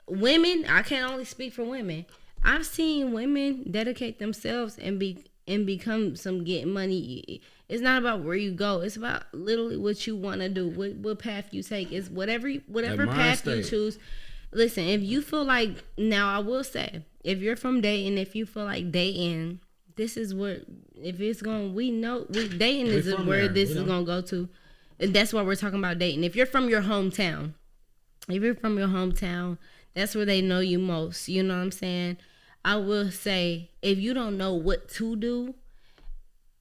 S3: women. I can't only speak for women. I've seen women dedicate themselves and become some getting money. It's not about where you go. It's about literally what you want to do, what path you take. It's whatever path you choose. Listen, if you feel like, now I will say, if you're from Dayton, if you feel like Dayton, this is where, if it's going, Dayton is where this is going to go to. And that's why we're talking about dating. If you're from your hometown, that's where they know you most. You know what I'm saying? I will say, if you don't know what to do,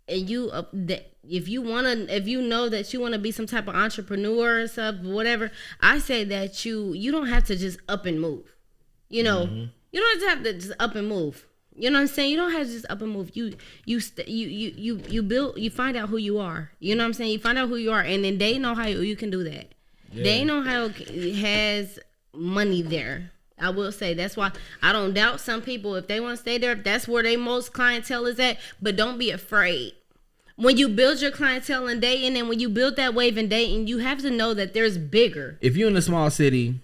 S3: and if you know that you want to be some type of entrepreneur or something, whatever, I say that you don't have to just up and move. You know, you don't have to just up and move. You know what I'm saying? You don't have to just up and move. You build. You find out who you are. You know what I'm saying? You find out who you are, and in Dayton, Ohio, you can do that. Yeah. Dayton, Ohio has money there. I will say that's why I don't doubt some people if they want to stay there. That's where they most clientele is at. But don't be afraid. When you build your clientele in Dayton, and when you build that wave in Dayton, you have to know that there's bigger.
S2: If you're in a small city,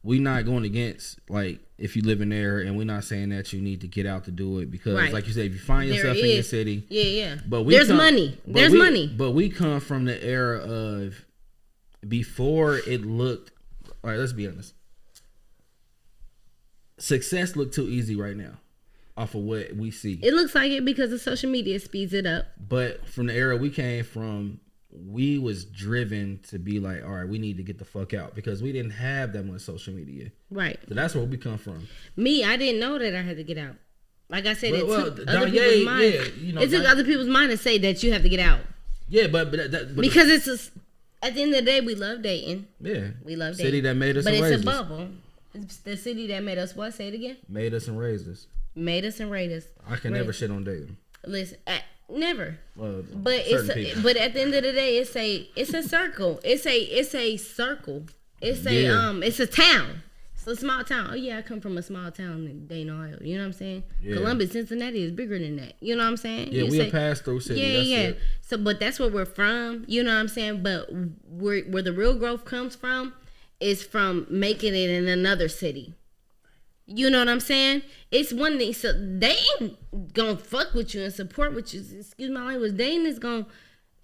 S2: we're not going against like. If you live in there, and we're not saying that you need to get out to do it because, like you said, if you find yourself in your city, But
S3: there's money. There's money.
S2: But we come from the era of before it looked. All right, let's be honest. Success look too easy right now, off of what we see.
S3: It looks like it because of social media speeds it up.
S2: But from the era we came from, we was driven to be like, all right, we need to get the fuck out because we didn't have that much social media.
S3: Right.
S2: So that's where we come from.
S3: Me, I didn't know that I had to get out. Like I said, it took other people's mind. It took other people's mind to say that you have to get out.
S2: Yeah, but
S3: because at the end of the day, we love dating.
S2: Yeah,
S3: we love dating.
S2: City that made us,
S3: but
S2: and
S3: it's a bubble. It's the city that made us. What? Say it again.
S2: Made us and raised us.
S3: Made us and raised us.
S2: I can never shit on dating.
S3: Listen, never. But but at the end of the day, it's a circle. It's a circle. It's a town. It's a small town. Oh yeah, I come from a small town in Dayton, Ohio. You know what I'm saying? Yeah. Columbus, Cincinnati is bigger than that. You know what I'm saying?
S2: Yeah, we a pass through city. Yeah. It.
S3: So, but that's where we're from. You know what I'm saying? But where the real growth comes from is from making it in another city. You know what I'm saying? It's one thing. So they ain't gonna fuck with you and support with you. Excuse my language. They ain't just gonna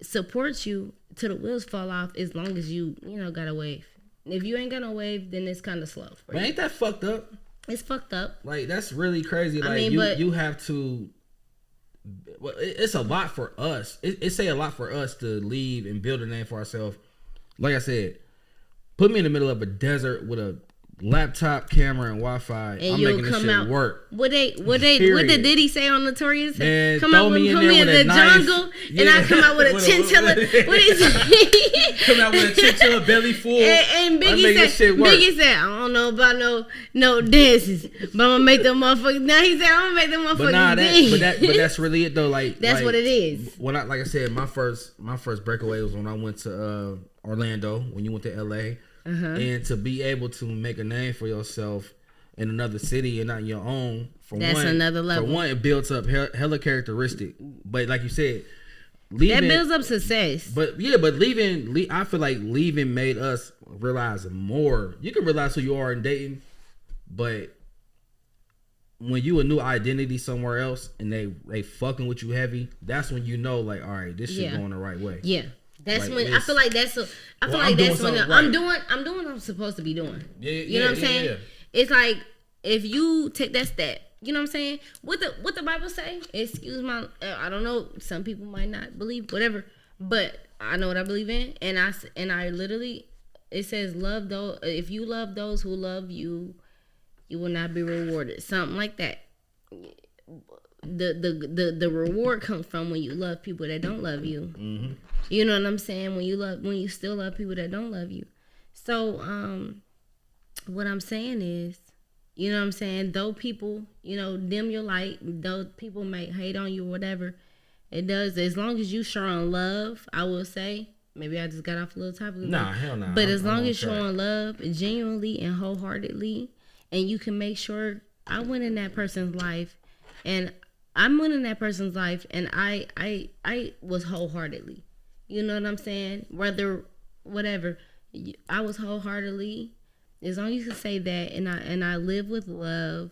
S3: support you till the wheels fall off as long as you got a wave. If you ain't got no wave, then it's kind of slow.
S2: But ain't that fucked up?
S3: It's fucked up.
S2: Like, that's really crazy. Like, you have to. Well, it's a lot for us. It say a lot for us to leave and build a name for ourselves. Like I said, put me in the middle of a desert with a laptop, camera, and Wi-Fi.
S3: And
S2: I'm making this shit work.
S3: What did Diddy say on Notorious?
S2: Man,
S3: come out with me in the jungle, and I come out with a chinchilla. What is it?
S2: Come out with a chinchilla belly full.
S3: And Biggie said, I don't know about no dances, but I'm gonna make them motherfuckers. Now he said, I'm gonna make them motherfuckers dance.
S2: But that's really it though. Like
S3: that's what it is.
S2: When like I said, my first breakaway was when I went to Orlando. When you went to LA. And to be able to make a name for yourself in another city and not your own,
S3: another level.
S2: For one, it builds up hella characteristic. But like you said, leaving,
S3: that builds up success.
S2: But leaving, I feel like leaving made us realize more. You can realize who you are in dating, but when you a new identity somewhere else and they fucking with you heavy, that's when you know, like, all right, this shit going the right way.
S3: Yeah. That's like when I feel like that's when I'm doing what I'm supposed to be doing. You know what I'm saying? Yeah. It's like if you take that step, you know what I'm saying? What the Bible say? Excuse my, I don't know. Some people might not believe whatever, but I know what I believe in, and I literally, it says love those. If you love those who love you, you will not be rewarded. Something like that. The reward comes from when you love people that don't love you. Mm-hmm. You know what I'm saying? When you still love people that don't love you. So what I'm saying is, you know what I'm saying, though people, dim your light, though people may hate on you or whatever, it does, as long as you showing love, I will say, maybe I just got off a little topic.
S2: Nah, hell no.
S3: But as long as showing love genuinely and wholeheartedly, and you can make sure I went in that person's life, and I'm winning that person's life, and I was wholeheartedly. You know what I'm saying? Whatever, I was wholeheartedly. As long as you can say that, and I live with love,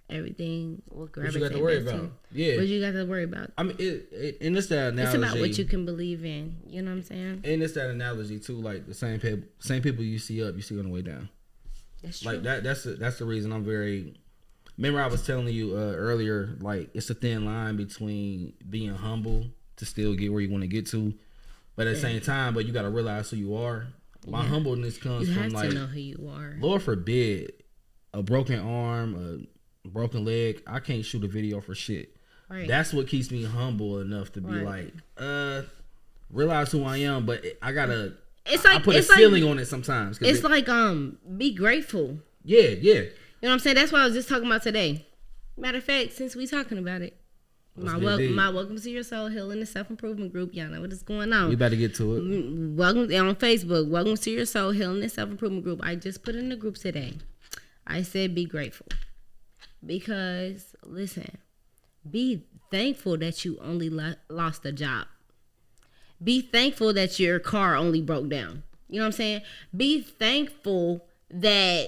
S3: everything will gravitate.
S2: What you got to worry about? Yeah.
S3: What you got to worry about?
S2: I mean, and it's that analogy.
S3: It's about what you can believe in. You know what I'm saying?
S2: And it's that analogy too. Like the same people you see up, you see on the way down.
S3: That's true.
S2: Like that's the reason I'm very. Remember, I was telling you earlier, like, it's a thin line between being humble to still get where you want to get to, but at the same time, but you got to realize who you are. My humbleness comes from, like,
S3: to know who you are.
S2: Lord forbid, a broken arm, a broken leg, I can't shoot a video for shit. Right. That's what keeps me humble enough to be like, realize who I am, but I gotta. It's like I put a ceiling on it sometimes.
S3: It's like be grateful.
S2: Yeah.
S3: You know what I'm saying? That's what I was just talking about today. Matter of fact, since we talking about it, my welcome to your soul healing and self-improvement group. Y'all know what is going on.
S2: We about to get to it.
S3: Welcome on Facebook. Welcome to your soul healing and self-improvement group. I just put in the group today. I said be grateful. Because, listen, be thankful that you only lost a job. Be thankful that your car only broke down. You know what I'm saying? Be thankful that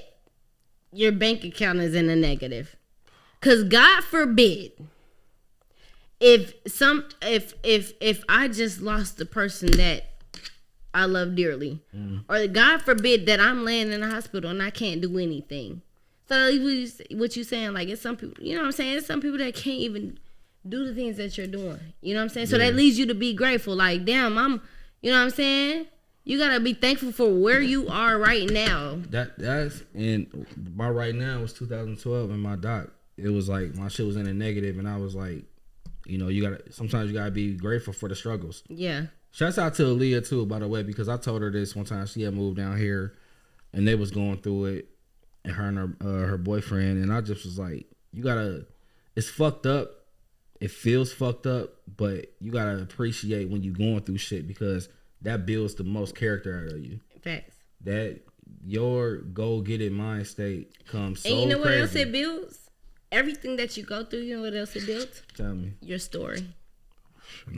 S3: your bank account is in the negative. Because God forbid, if I just lost the person that I love dearly, or God forbid that I'm laying in the hospital and I can't do anything. So what you saying, like, it's some people, you know what I'm saying? It's some people that can't even do the things that you're doing. You know what I'm saying? So that leads you to be grateful. Like, damn, you know what I'm saying? You gotta be thankful for where you are right now.
S2: That's and my right now was 2012 and my doc. it was like my shit was in a negative, and I was like, you know, sometimes you gotta be grateful for the struggles.
S3: Yeah.
S2: Shouts out to Aaliyah too, by the way, because I told her this one time. She had moved down here, and they was going through it, and her boyfriend, and I just was like, it's fucked up. It feels fucked up, but you gotta appreciate when you're going through shit, because that builds the most character out of you.
S3: Facts.
S2: That your go get it mind state comes so crazy.
S3: And you know what else it builds? Everything that you go through, you know what else it builds?
S2: Tell me.
S3: Your story.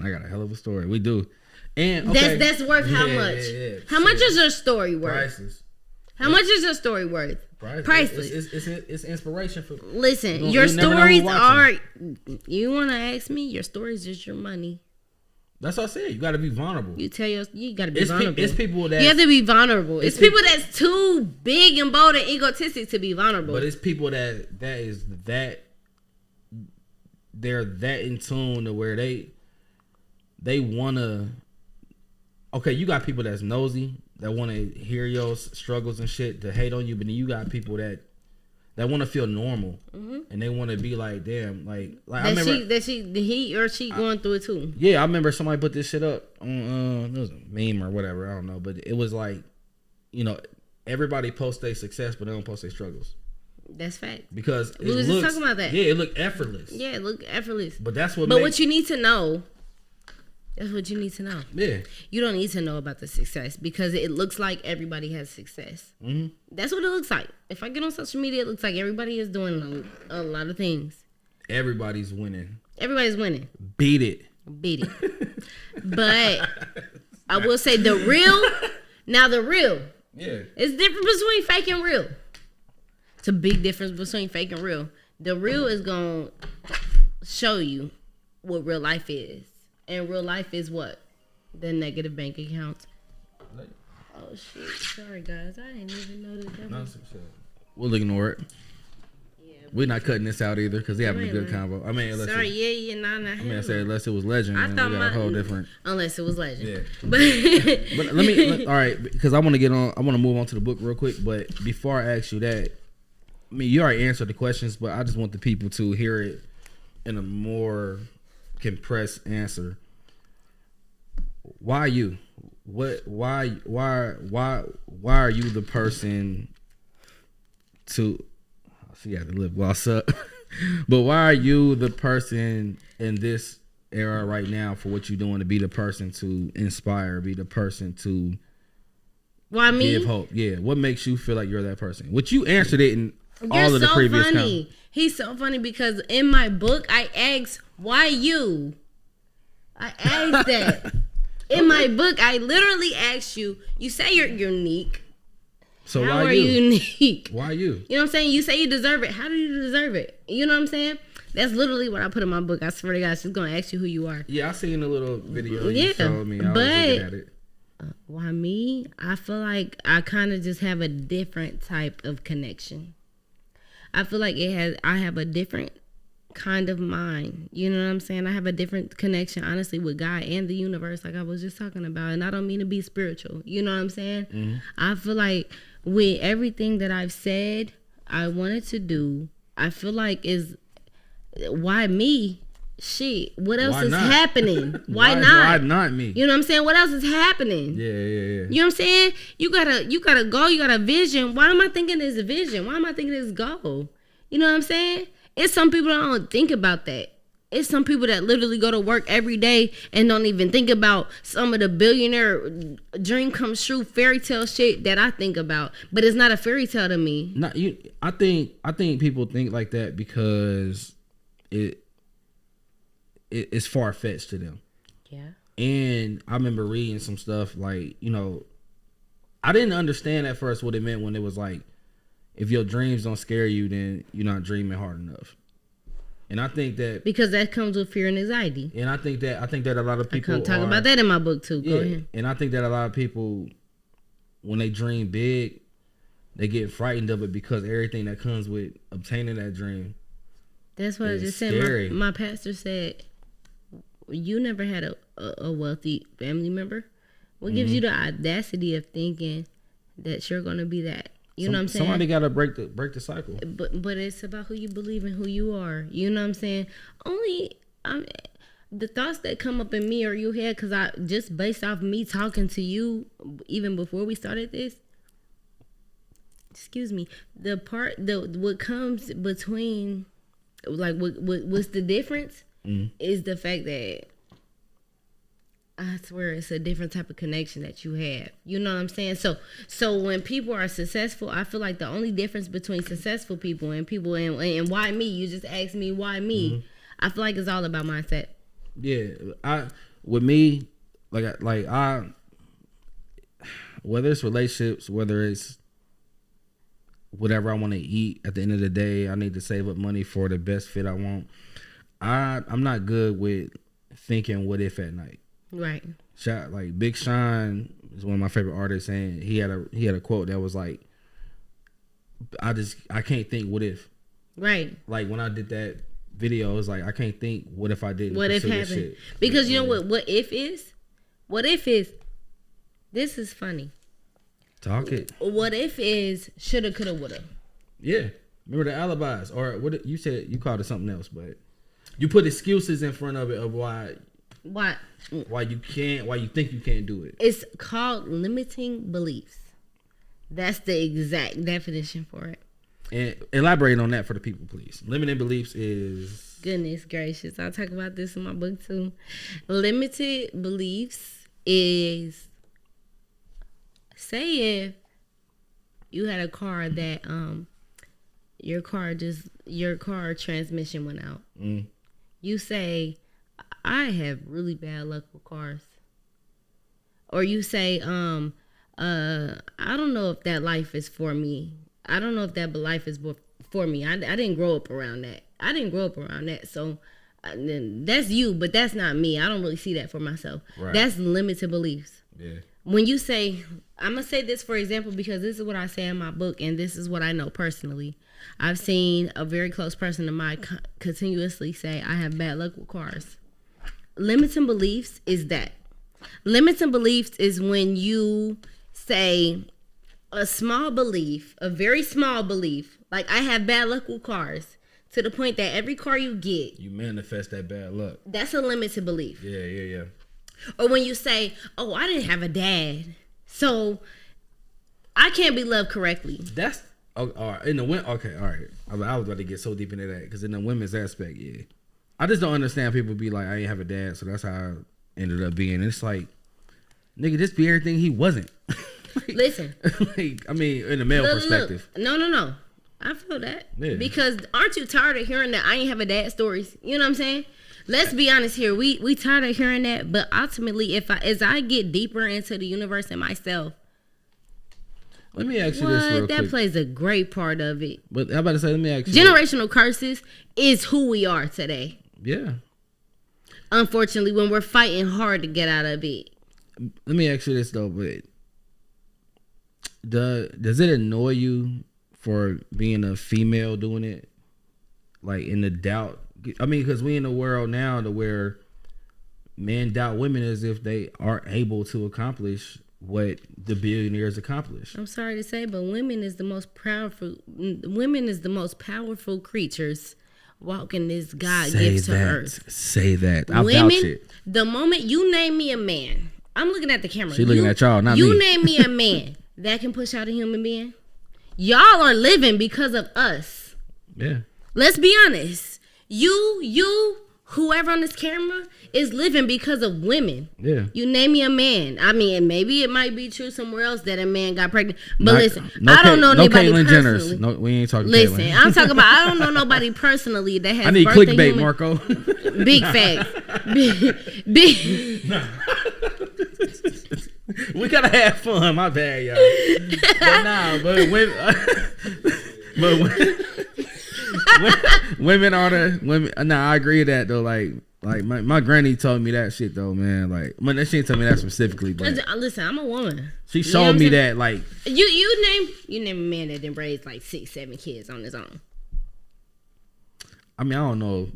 S2: I got a hell of a story. We do. And okay.
S3: That's worth how much? Yeah. How much is your story worth?
S2: Priceless.
S3: How much is your story worth? Priceless.
S2: It's inspiration for.
S3: Listen, your stories are. You want to ask me? Your story is just your money.
S2: That's what I said. You got to be vulnerable.
S3: You got to be vulnerable.
S2: It's people that
S3: you have to be vulnerable. It's people that's too big and bold and egotistic to be vulnerable.
S2: But it's people they're that in tune to where they wanna. Okay, you got people that's nosy, that want to hear your struggles and shit, to hate on you, but then you got people that want to feel normal, and they want to be like, damn, like I remember
S3: he or she going through it too.
S2: Yeah, I remember somebody put this shit up on it was a meme or whatever, I don't know, but it was like, you know, everybody posts their success, but they don't post their struggles.
S3: That's fact.
S2: Because
S3: we was just talking about that.
S2: Yeah, it looked effortless.
S3: Yeah, it looked effortless.
S2: But that's what.
S3: But what you need to know. That's what you need to know.
S2: Yeah.
S3: You don't need to know about the success, because it looks like everybody has success.
S2: Mm-hmm.
S3: That's what it looks like. If I get on social media, it looks like everybody is doing a lot of things.
S2: Everybody's winning.
S3: Everybody's winning.
S2: Beat it.
S3: But I will say the real.
S2: Yeah.
S3: It's different between fake and real. It's a big difference between fake and real. The real is going to show you what real life is. And real life is what? The negative bank accounts. Oh, shit. Sorry, guys. I didn't even know that.
S2: We'll ignore it. Yeah, we're not cutting this out either, because they having a good convo. I mean, unless I said unless it was legend. I thought we got a whole different.
S3: Unless it was legend.
S2: Yeah. But all right, because I want to move on to the book real quick. But before I ask you that, I mean, you already answered the questions, but I just want the people to hear it in a more compressed answer. Why you? Why are you the person to? She got the lip gloss up. But why are you the person in this era right now for what you're doing, to be the person to inspire, be the person to give hope? Yeah. What makes you feel like you're that person? Which you answered it in all of the previous
S3: funny. He's so funny, because in my book I asked, why you? I asked that. In my book, I literally asked you. You say you're unique.
S2: So
S3: how
S2: why
S3: are you unique?
S2: Why you?
S3: You know what I'm saying? You say you deserve it. How do you deserve it? You know what I'm saying? That's literally what I put in my book. I swear to God, she's gonna ask you who you are.
S2: Yeah, I seen a little video you showed me. I was looking at it.
S3: Why me? I feel like I kind of just have a different type of connection. I feel like I have a different kind of mind. You know what I'm saying? I have a different connection, honestly, with God and the universe, like I was just talking about. And I don't mean to be spiritual. You know what I'm saying? Mm-hmm. I feel like with everything that I've said I wanted to do, I feel like is why me? Shit, what else is happening? Why not?
S2: Why not me?
S3: You know what I'm saying? What else is happening?
S2: Yeah.
S3: You know what I'm saying? You got a goal, you got a vision. Why am I thinking this vision? Why am I thinking this goal? You know what I'm saying? It's some people that don't think about that. It's some people that literally go to work every day and don't even think about some of the billionaire dream comes true fairy tale shit that I think about. But it's not a fairy tale to me.
S2: Not you. I think people think like that because it's far fetched to them.
S3: Yeah.
S2: And I remember reading some stuff like, you know, I didn't understand at first what it meant when it was like, if your dreams don't scare you, then you're not dreaming hard enough. And I think that
S3: because that comes with fear and anxiety.
S2: And I think that a lot of people
S3: talk about that in my book too. Go ahead.
S2: And I think that a lot of people, when they dream big, they get frightened of it because everything that comes with obtaining that dream.
S3: That's what I just said. My pastor said, "You never had a wealthy family member. What gives you the audacity of thinking that you're going to be that?" You know what I'm saying?
S2: Somebody got to break the cycle.
S3: But it's about who you believe and who you are. You know what I'm saying? The thoughts that come up in me or you had, because I just based off me talking to you even before we started this. Excuse me. What comes between, like, what's the difference is the fact that I swear it's a different type of connection that you have. You know what I'm saying? So when people are successful, I feel like the only difference between successful people and why me, you just asked me why me. Mm-hmm. I feel like it's all about mindset.
S2: Yeah, with me, I whether it's relationships, whether it's whatever I want to eat, at the end of the day, I need to save up money for the best fit I want. I'm not good with thinking what if at night.
S3: Right.
S2: Like Big Sean is one of my favorite artists, and he had a quote that was like, I can't think what if.
S3: Right.
S2: Like when I did that video, it was like I can't think what if I didn't.
S3: What if happened? Shit. Because you know what if is? What if is? This is funny.
S2: Talk it.
S3: What if is shoulda, coulda, woulda.
S2: Yeah. Remember the alibis, or what you said? You called it something else, but you put excuses in front of it of why you can't, why you think you can't do it.
S3: It's called limiting beliefs. That's the exact definition for it.
S2: And elaborate on that for the people, please. Limiting beliefs is...
S3: Goodness gracious. I'll talk about this in my book too. Limited beliefs is, say if you had a car that your car transmission went out. You say, I have really bad luck with cars. Or you say, I don't know if that life is for me. I don't know if that life is for me. I didn't grow up around that. So that's you, but that's not me. I don't really see that for myself. Right. That's limited beliefs. Yeah. When you say, I'm going to say this for example, because this is what I say in my book, and this is what I know personally. I've seen a very close person of mine continuously say, I have bad luck with cars. Limiting beliefs is that. Limiting beliefs is when you say a small belief, a very small belief, like I have bad luck with cars, to the point that every car you get,
S2: you manifest that bad luck.
S3: That's a limited belief.
S2: Yeah.
S3: Or when you say, oh, I didn't have a dad, so I can't be loved correctly.
S2: That's all right. Okay, all right. I was about to get so deep into that because in the women's aspect, yeah, I just don't understand people be like, I ain't have a dad, so that's how I ended up being. It's like, nigga, this be everything he wasn't.
S3: Listen,
S2: I mean, in a male perspective.
S3: No. I feel that.
S2: Yeah.
S3: Because aren't you tired of hearing that I ain't have a dad stories? You know what I'm saying? Let's be honest here. We tired of hearing that, but ultimately, as I get deeper into the universe and myself,
S2: let me ask you this real quick.
S3: That plays a great part of it.
S2: But I'm about to say, let me ask you.
S3: Generational curses is who we are today.
S2: Yeah.
S3: Unfortunately, when we're fighting hard to get out of it.
S2: Let me ask you this though, but does it annoy you for being a female doing it? Like in the doubt? I mean, because we in a world now to where men doubt women as if they aren't able to accomplish what the billionaires accomplish. I'm
S3: sorry to say, but women is the most powerful creatures walking this God gives to earth.
S2: Say that. I'll vouch it.
S3: The moment you name me a man, I'm looking at the camera.
S2: She looking at y'all, not me.
S3: You name me a man that can push out a human being. Y'all are living because of us.
S2: Yeah.
S3: Let's be honest. You, whoever on this camera is living because of women.
S2: Yeah.
S3: You name me a man. I mean, maybe it might be true somewhere else that a man got pregnant. But listen, I don't know anybody personally.
S2: No, we ain't talking.
S3: Listen, Caitlyn. I'm talking about. I don't know nobody personally that has.
S2: I need clickbait, Marco.
S3: Big fact. Big.
S2: We gotta have fun. My bad, y'all. Women are the women. Nah, I agree with that though. Like my granny told me that shit though, man. Like, she didn't tell me that specifically, but
S3: listen, I'm a woman.
S2: She showed me that, like,
S3: you name a man that didn't raise like 6-7 kids on his own.
S2: I mean, I don't know.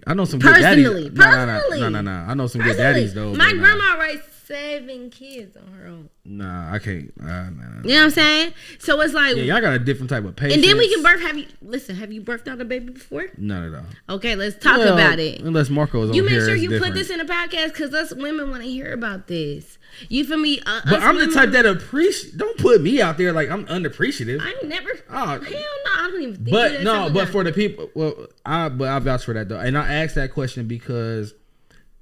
S2: I know some good daddies. No. I know some good daddies though.
S3: My grandma raised 7 kids on her own.
S2: Nah, I can't. Nah.
S3: You know what I'm saying? So it's like,
S2: yeah, y'all got a different type of patience.
S3: And then we can birth. Have you birthed out a baby before?
S2: None at all.
S3: Okay, let's talk about it.
S2: Unless Marco is on here,
S3: you make sure you
S2: different.
S3: put this in a podcast because us women want to hear about this. You feel me?
S2: But I'm the type that appreciate. Don't put me out there like I'm unappreciative.
S3: I ain't never.
S2: Oh,
S3: hell no, I don't even think.
S2: But no, but for the people, I vouch for that though, and I asked that question because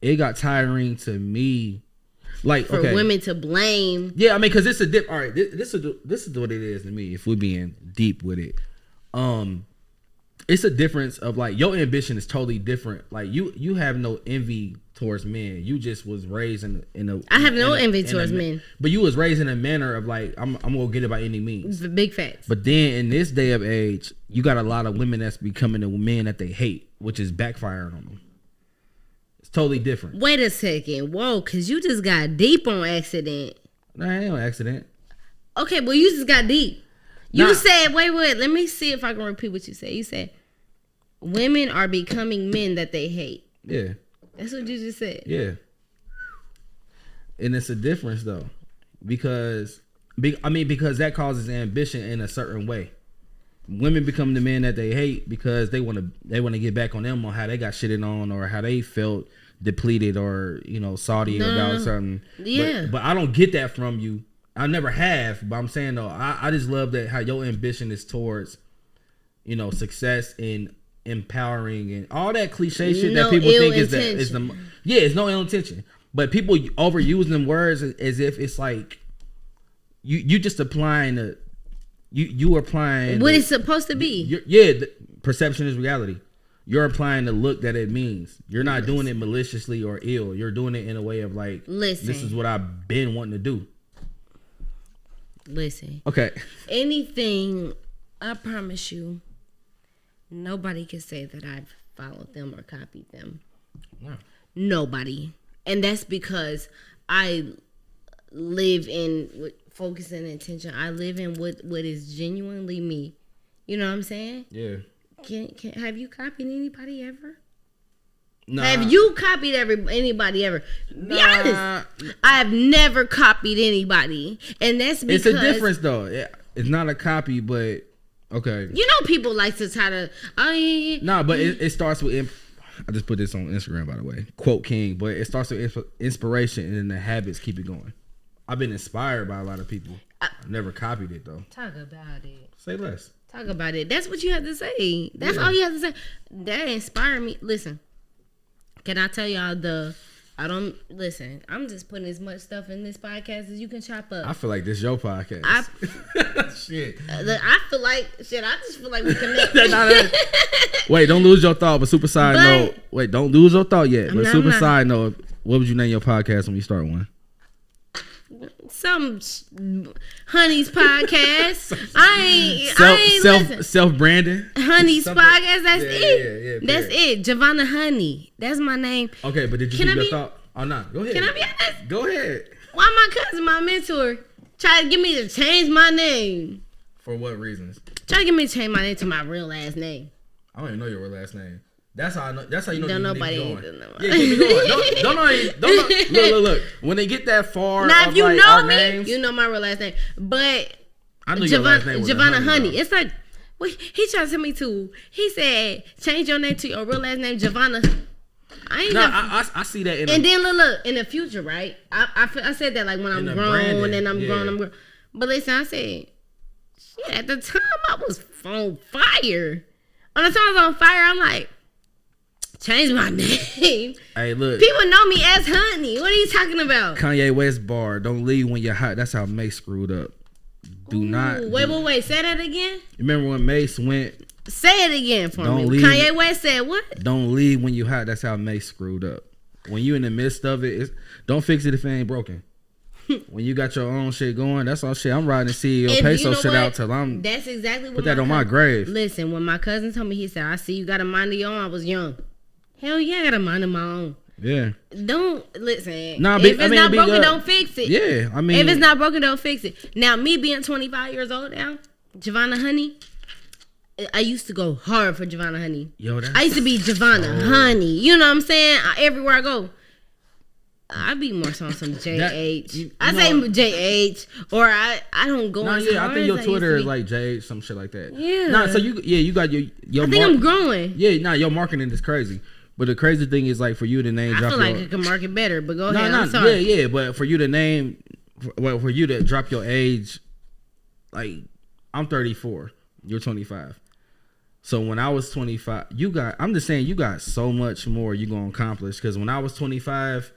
S2: it got tiring to me. Like
S3: for women to blame.
S2: Yeah, I mean, because it's a dip. All right, this is what it is to me. If we're being deep with it, it's a difference of like your ambition is totally different. Like you have no envy towards men. You just was raised in a.
S3: I have no envy towards men.
S2: But you was raised in a manner of like I'm gonna get it by any means.
S3: Big facts.
S2: But then in this day of age, you got a lot of women that's becoming the men that they hate, which is backfiring on them. It's totally different.
S3: Wait a second. Whoa, because you just got deep on accident.
S2: Nah, ain't no accident.
S3: Okay, well, you just got deep. You said, wait, let me see if I can repeat what you said. You said, women are becoming men that they hate.
S2: Yeah.
S3: That's what you just said.
S2: Yeah. And it's a difference, though. Because that causes ambition in a certain way. Women become the men that they hate because they want to get back on them on how they got shitted on or how they felt depleted or salty about something.
S3: Yeah,
S2: but I don't get that from you. I never have. But I'm saying though, I just love that how your ambition is towards success and empowering and all that cliche shit that people think is it's no ill intention. But people overuse them words as if it's like you just applying the. You applying
S3: what it's supposed to be.
S2: The perception is reality. You're applying the look that it means. You're not doing it maliciously or ill. You're doing it in a way of like,
S3: listen,
S2: this is what I've been wanting to do.
S3: Listen.
S2: Okay.
S3: Anything, I promise you, nobody can say that I've followed them or copied them. No. Nobody. And that's because I live in focus and intention. I live in what is genuinely me. You know what I'm saying?
S2: Yeah.
S3: Can have you copied anybody ever?
S2: Nah.
S3: Have you copied anybody ever? Be honest. I've never copied anybody, and that's because
S2: it's a difference though. It's not a copy, but okay.
S3: People like to try to.
S2: But it starts with. I just put this on Instagram, by the way. Quote King, but it starts with inspiration, and then the habits keep it going. I've been inspired by a lot of people. I've never copied it though.
S3: Talk about it.
S2: Say less.
S3: Talk about it. That's what you have to say. That's all you have to say. That inspired me. Listen, can I tell y'all I'm just putting as much stuff in this podcast as you can chop up.
S2: I feel like this is your podcast. Shit.
S3: I just feel like we connect.
S2: Wait, don't lose your thought. But super side note. Wait, don't lose your thought yet. But super side note. What would you name your podcast when you start one?
S3: Some Honey's podcast. I ain't
S2: self branding.
S3: Honey's podcast. That's it.
S2: Yeah,
S3: that's it. Jovanna Honey. That's my name.
S2: Okay, but did you keep your thought? Oh no, go ahead.
S3: Can I be honest?
S2: Go ahead.
S3: Why my cousin, my mentor, try to get me to change my name?
S2: For what reasons?
S3: Try to get me to change my name to my real last name.
S2: I don't even know your real last name. That's how I know. That's how you know.
S3: Don't nobody
S2: going.
S3: Know.
S2: Yeah, keep it going. Don't look. When they get that far,
S3: now if you know me,
S2: names,
S3: you know my real last name. But
S2: I knew your last name was
S3: Jovanna Honey. It's like he tried to tell me too. He said change your name to your real last name, Jovanna.
S2: I see that.
S3: Then look in the future, right? I said that like when I'm grown and I'm grown. But listen, I said shit. At the time, I was on fire. On the time I was on fire, I'm like. Change my name.
S2: Hey, look.
S3: People know me as Honey. What are you talking about?
S2: Kanye West bar. Don't leave when you're hot. That's how Mace screwed up.
S3: Wait. Say that again.
S2: Remember when Mace went?
S3: Say it again for me. Kanye West said what?
S2: Don't leave when you're hot. That's how Mace screwed up. When you in the midst of it, don't fix it if it ain't broken. When you got your own shit going, that's all shit. I'm riding CEO PESO shit out till I'm.
S3: That's exactly what.
S2: Put that on my grave.
S3: Listen, when my cousin told me, he said, "I see you got a mind of your own." I was young. Hell yeah, I got a mind of my own.
S2: Yeah.
S3: Don't listen.
S2: Nah,
S3: if it's not broken, don't fix it.
S2: Yeah, I mean,
S3: if it's not broken, don't fix it. Now, me being 25 years old now, Jovanna Honey, I used to go hard for Jovanna Honey. I used to be Jovanna Honey. You know what I'm saying? Everywhere I go. I be more so on some JH. I say JH, or I don't go.
S2: I think your Twitter is like JH, some shit like that.
S3: Yeah.
S2: So you got your.
S3: I think I'm growing.
S2: Yeah, your marketing is crazy. But the crazy thing is like for you to name drop.
S3: I feel like I can market better, but go ahead. I'm sorry.
S2: Yeah. But for you to name, for you to drop your age, like I'm 34, you're 25. So when I was 25, I'm just saying you got so much more you gonna accomplish. Because when I was 25.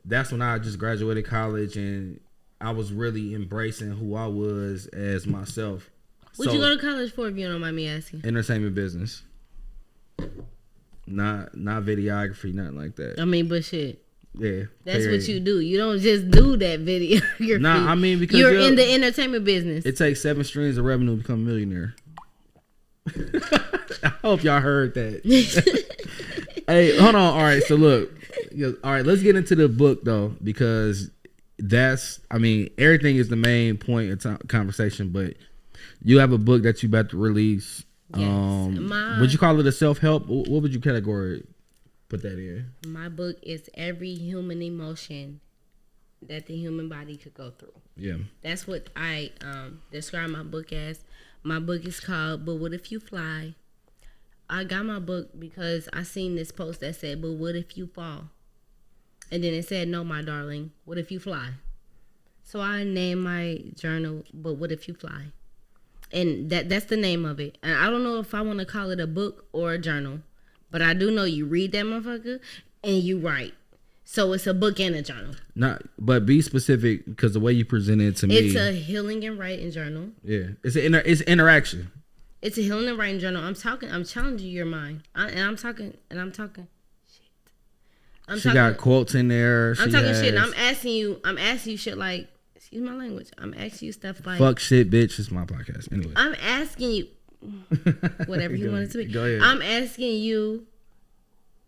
S2: That's when I just graduated college and I was really embracing who I was as myself.
S3: What'd you go to college for, if you don't mind me asking?
S2: Entertainment business. Not videography, nothing like that.
S3: I mean, but shit.
S2: Yeah.
S3: That's what you do. You don't just do that videography.
S2: Nah, I mean, because
S3: you're in the entertainment business.
S2: It takes 7 streams of revenue to become a millionaire. I hope y'all heard that. Hey, hold on. All right, so look. All right, let's get into the book though, because everything is the main point of conversation. But you have a book that you about to release. Yes, would you call it a self-help? What would you put that in? My
S3: book is every human emotion that the human body could go through.
S2: Yeah,
S3: that's what I describe my book as. My book is called "But What If You Fly." I got my book because I seen this post that said, "But what if you fall?" And then it said, "No, my darling, what if you fly?" So I named my journal, "But What If You Fly?" And that's the name of it. And I don't know if I want to call it a book or a journal, but I do know you read that motherfucker and you write. So it's a book and a journal.
S2: But be specific, because the way you present it to me,
S3: it's a healing and writing journal.
S2: Yeah, it's interaction.
S3: It's a healing and writing journal. I'm challenging your mind, I'm talking.
S2: She got quotes in there.
S3: I'm talking shit. And I'm asking you shit like, excuse my language. I'm asking you stuff like,
S2: fuck shit, bitch. It's my podcast. Anyway.
S3: I'm asking you, whatever you want it to be.
S2: Go ahead.
S3: I'm asking you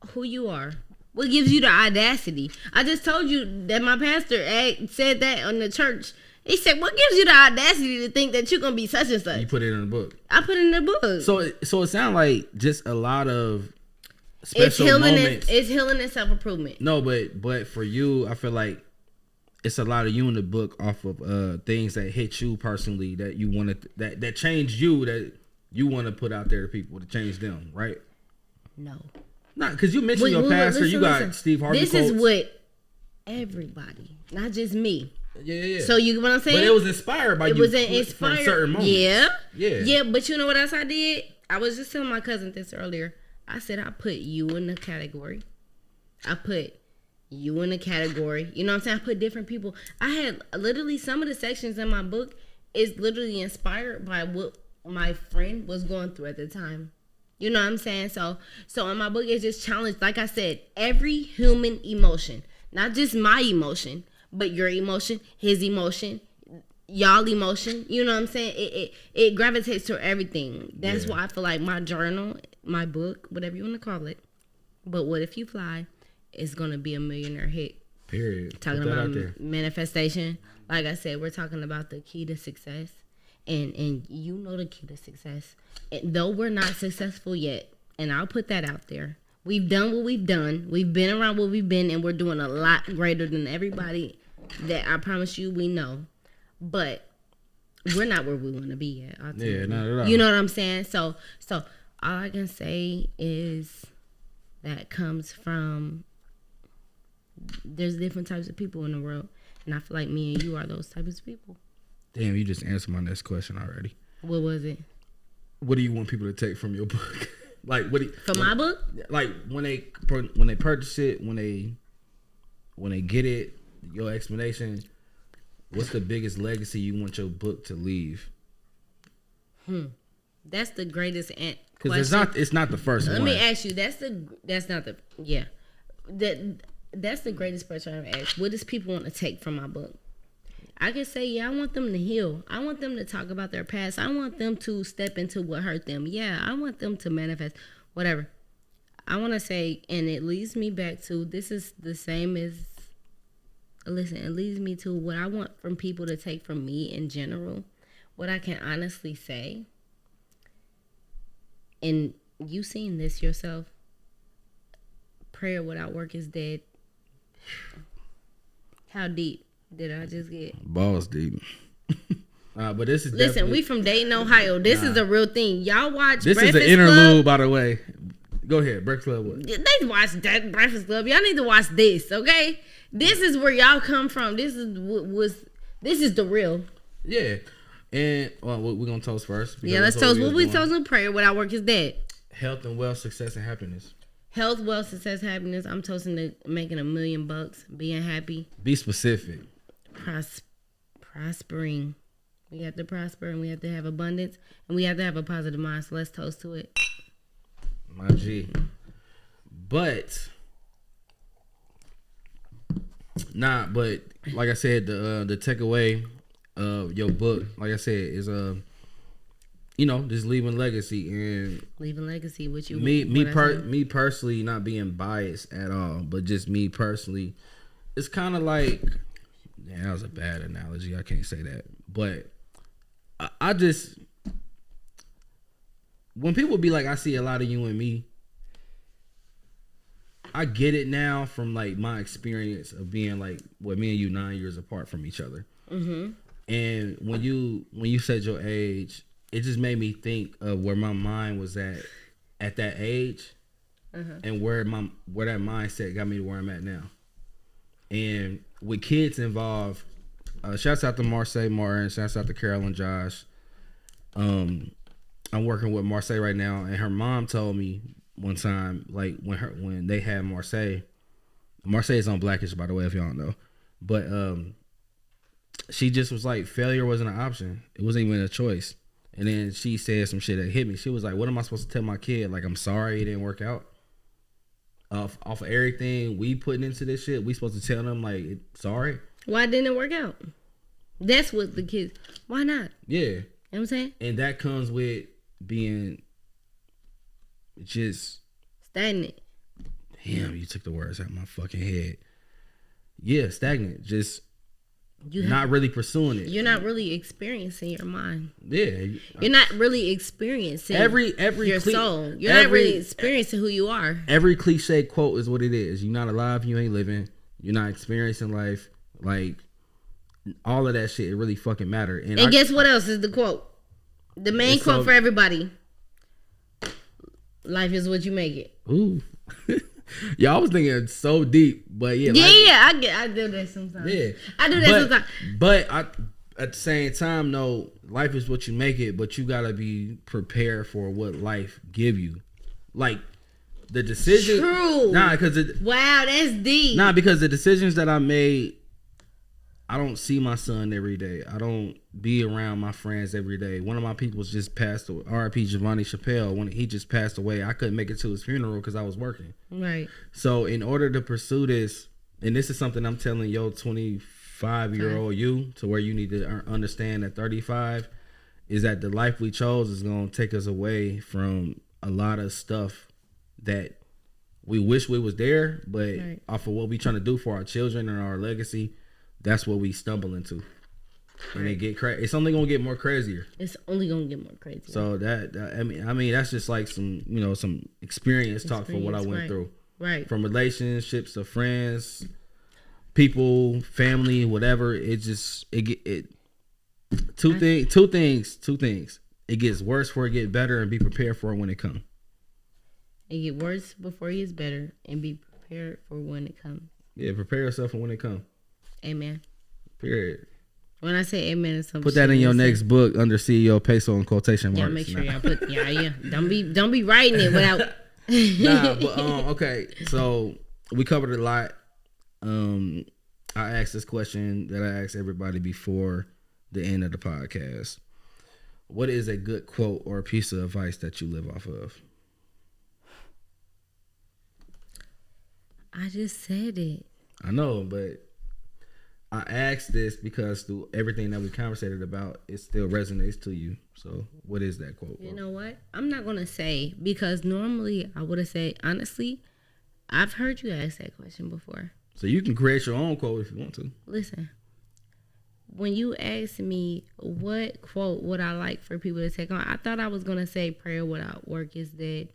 S3: who you are. What gives you the audacity? I just told you that my pastor said that on the church. He said, what gives you the audacity to think that you're going to be such and such?
S2: You put it in the book.
S3: I put it in the book.
S2: So it sounds like just a lot of special moments.
S3: It's healing and self-improvement.
S2: No, but for you, I feel like it's a lot of you in the book off of things that hit you personally that you want to that changed you, that you want to put out there to people to change them, right?
S3: No.
S2: Not because you mentioned your pastor. You got Steve Harvey.
S3: This is what everybody, not just me.
S2: Yeah.
S3: So you know what I'm saying?
S2: But it was inspired by you. It was inspired from certain moments.
S3: Yeah. But you know what else I did? I was just telling my cousin this earlier. I said I put you in the category. You know what I'm saying? I put different people. I had literally some of the sections in my book is literally inspired by what my friend was going through at the time. You know what I'm saying? So in my book, it's just challenged, like I said, every human emotion, not just my emotion, but your emotion, his emotion, y'all emotion. You know what I'm saying? It gravitates to everything. That's why I feel like my journal, my book, whatever you want to call it, But What If You Fly, is going to be a millionaire hit.
S2: Period.
S3: Talking about manifestation. Like I said, we're talking about the key to success. And you know the key to success. And though we're not successful yet, and I'll put that out there, we've done what we've done. We've been around what we've been, and we're doing a lot greater than everybody that I promise you we know. But we're not where we want to be yet.
S2: Yeah, not at all.
S3: You know what I'm saying? So all I can say is that comes from, there's different types of people in the world, and I feel like me and you are those types of people. Damn,
S2: you just answered my next question already.
S3: What was it?
S2: What do you want people to take from your book? Like,
S3: my book?
S2: Like when they purchase it, when they get it, your explanation. What's the biggest legacy you want your book to leave?
S3: That's the greatest question.
S2: Because it's not the first one.
S3: Let me ask you. That's the greatest question I've ever asked. What does people want to take from my book? I can say, I want them to heal. I want them to talk about their past. I want them to step into what hurt them. Yeah, I want them to manifest, whatever. I want to say, and it leads me back to, this is the same as, listen, it leads me to what I want from people to take from me in general. What I can honestly say, and you seen this yourself, prayer without work is dead. How deep did I just get?
S2: Balls deep. But this is
S3: listen. We from Dayton, Ohio. This is a real thing. Y'all watch.
S2: This
S3: Breakfast
S2: is an interlude, by the way. Go ahead, Breakfast Club. What?
S3: They watch that Breakfast Club. Y'all need to watch this, okay? This is where y'all come from. This is the real.
S2: Yeah, and we're gonna toast first.
S3: Yeah, let's toast. What we toasting? Prayer without work is dead.
S2: Health and wealth, success and happiness.
S3: Health, wealth, success, happiness. I'm toasting to making $1 million, being happy.
S2: Be specific.
S3: Prospering. We have to prosper and we have to have abundance and we have to have a positive mind. So let's toast to it.
S2: My G. But like I said, the takeaway of your book, like I said, is just leaving legacy and
S3: leaving legacy. Which you
S2: me personally, not being biased at all, but just me personally, it's kind of like, that was a bad analogy. I can't say that, but I just, when people be like, I see a lot of you and me, I get it now from like my experience of being like, me and you 9 years apart from each other. Mm-hmm. And when you said your age, it just made me think of where my mind was at that age, and where that mindset got me to where I'm at now. And with kids involved, shouts out to Marseille Martin, shouts out to Carol and Josh. I'm working with Marseille right now, and her mom told me one time, like when they had Marseille is on Blackish, by the way, if y'all don't know, but she just was like, failure wasn't an option. It wasn't even a choice. And then she said some shit that hit me. She was like, what am I supposed to tell my kid? Like, I'm sorry it didn't work out. Off of everything we putting into this shit, we supposed to tell them like, sorry.
S3: Why didn't it work out? That's what the kids. Why not?
S2: Yeah.
S3: You know what I'm saying?
S2: And that comes with being just
S3: stagnant.
S2: Damn, you took the words out of my fucking head. Yeah, stagnant. Just not really pursuing it.
S3: You're not really experiencing your mind.
S2: Yeah.
S3: You're not really experiencing your soul. You're not really experiencing who you are.
S2: Every cliche quote is what it is. You're not alive, you ain't living. You're not experiencing life. Like, all of that shit, it really fucking matter.
S3: And guess what else is the quote? The main quote for everybody. Life is what you make it.
S2: Ooh. Yeah, I was thinking so deep, but yeah.
S3: I do that sometimes.
S2: Yeah.
S3: I do that sometimes.
S2: But at the same time, no, life is what you make it, but you gotta be prepared for what life give you. Like, the decision.
S3: True.
S2: Nah,
S3: wow, that's deep.
S2: Nah, because the decisions that I made, I don't see my son every day. I don't be around my friends every day. One of my people's just passed away. R.I.P. Jovanna Chappelle. When he just passed away, I couldn't make it to his funeral because I was working.
S3: Right.
S2: So in order to pursue this, and this is something I'm telling your 25-year-old you, to where you need to understand at 35, is that the life we chose is going to take us away from a lot of stuff that we wish we was there, but off of what we trying to do for our children and our legacy, that's what we stumble into. And it get crazy. It's only gonna get more crazier.
S3: It's only gonna get more crazy.
S2: So I mean that's just like some experience talk for what I went through.
S3: Right.
S2: From relationships to friends, people, family, whatever. Two things. It gets worse before it get better, and be prepared for it when it comes.
S3: It get worse before it gets better, and be prepared for when it comes.
S2: Yeah, prepare yourself for when it comes.
S3: Amen.
S2: Period.
S3: When I say amen, it's something.
S2: Put that in your next book under CEO PESO in quotation marks.
S3: Yeah, make sure y'all put. Yeah. Don't be writing it without.
S2: Nah, but okay. So we covered a lot. I asked this question that I asked everybody before the end of the podcast. What is a good quote or a piece of advice that you live off of?
S3: I just said it.
S2: I know, but I asked this because through everything that we conversated about, it still resonates to you. So what is that quote?
S3: You know what? I'm not going to say, because normally I would have said, honestly, I've heard you ask that question before.
S2: So you can create your own quote if you want to.
S3: Listen, when you asked me what quote would I like for people to take on, I thought I was going to say prayer without work is dead.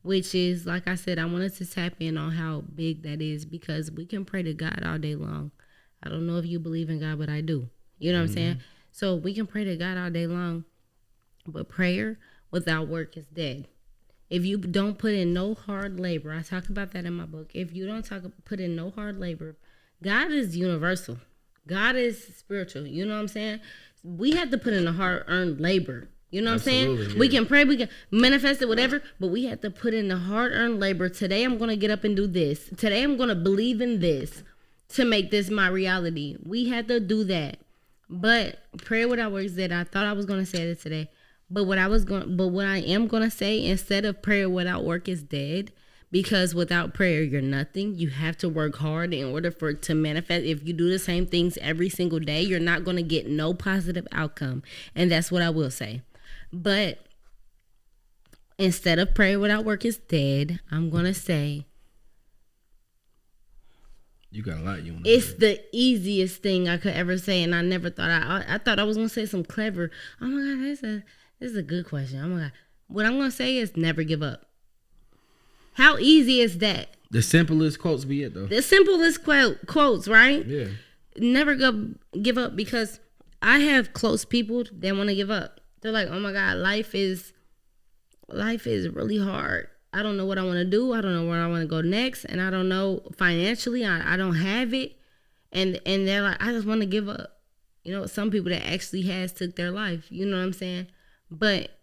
S3: Which is, like I said, I wanted to tap in on how big that is, because we can pray to God all day long. I don't know if you believe in God, but I do. You know what I'm saying? So we can pray to God all day long, but prayer without work is dead. If you don't put in no hard labor, I talk about that in my book. If you don't put in no hard labor, God is universal. God is spiritual. You know what I'm saying? We have to put in a hard-earned labor. You know what I'm saying? Yeah. We can pray, we can manifest it, whatever, but we have to put in the hard-earned labor. Today I'm going to get up and do this. Today I'm going to believe in this to make this my reality. We have to do that. But prayer without works dead. I thought I was going to say that today. But what I am going to say, instead of prayer without work is dead, because without prayer, you're nothing. You have to work hard in order for it to manifest. If you do the same things every single day, you're not going to get no positive outcome. And that's what I will say. But instead of prayer without work is dead, I'm going to say,
S2: you got a lot you want to
S3: it's the easiest thing I could ever say. And I never thought I thought I was going to say some clever. Oh my God, this is a good question. Oh my God. What I'm going to say is never give up. How easy is that?
S2: The simplest quotes be it, though.
S3: The simplest quotes, right?
S2: Yeah.
S3: Never give up, because I have close people that want to give up. They're like, oh my God, life is really hard. I don't know what I want to do. I don't know where I want to go next. And I don't know financially. I don't have it. And they're like, I just want to give up. You know, some people that actually has took their life. You know what I'm saying? But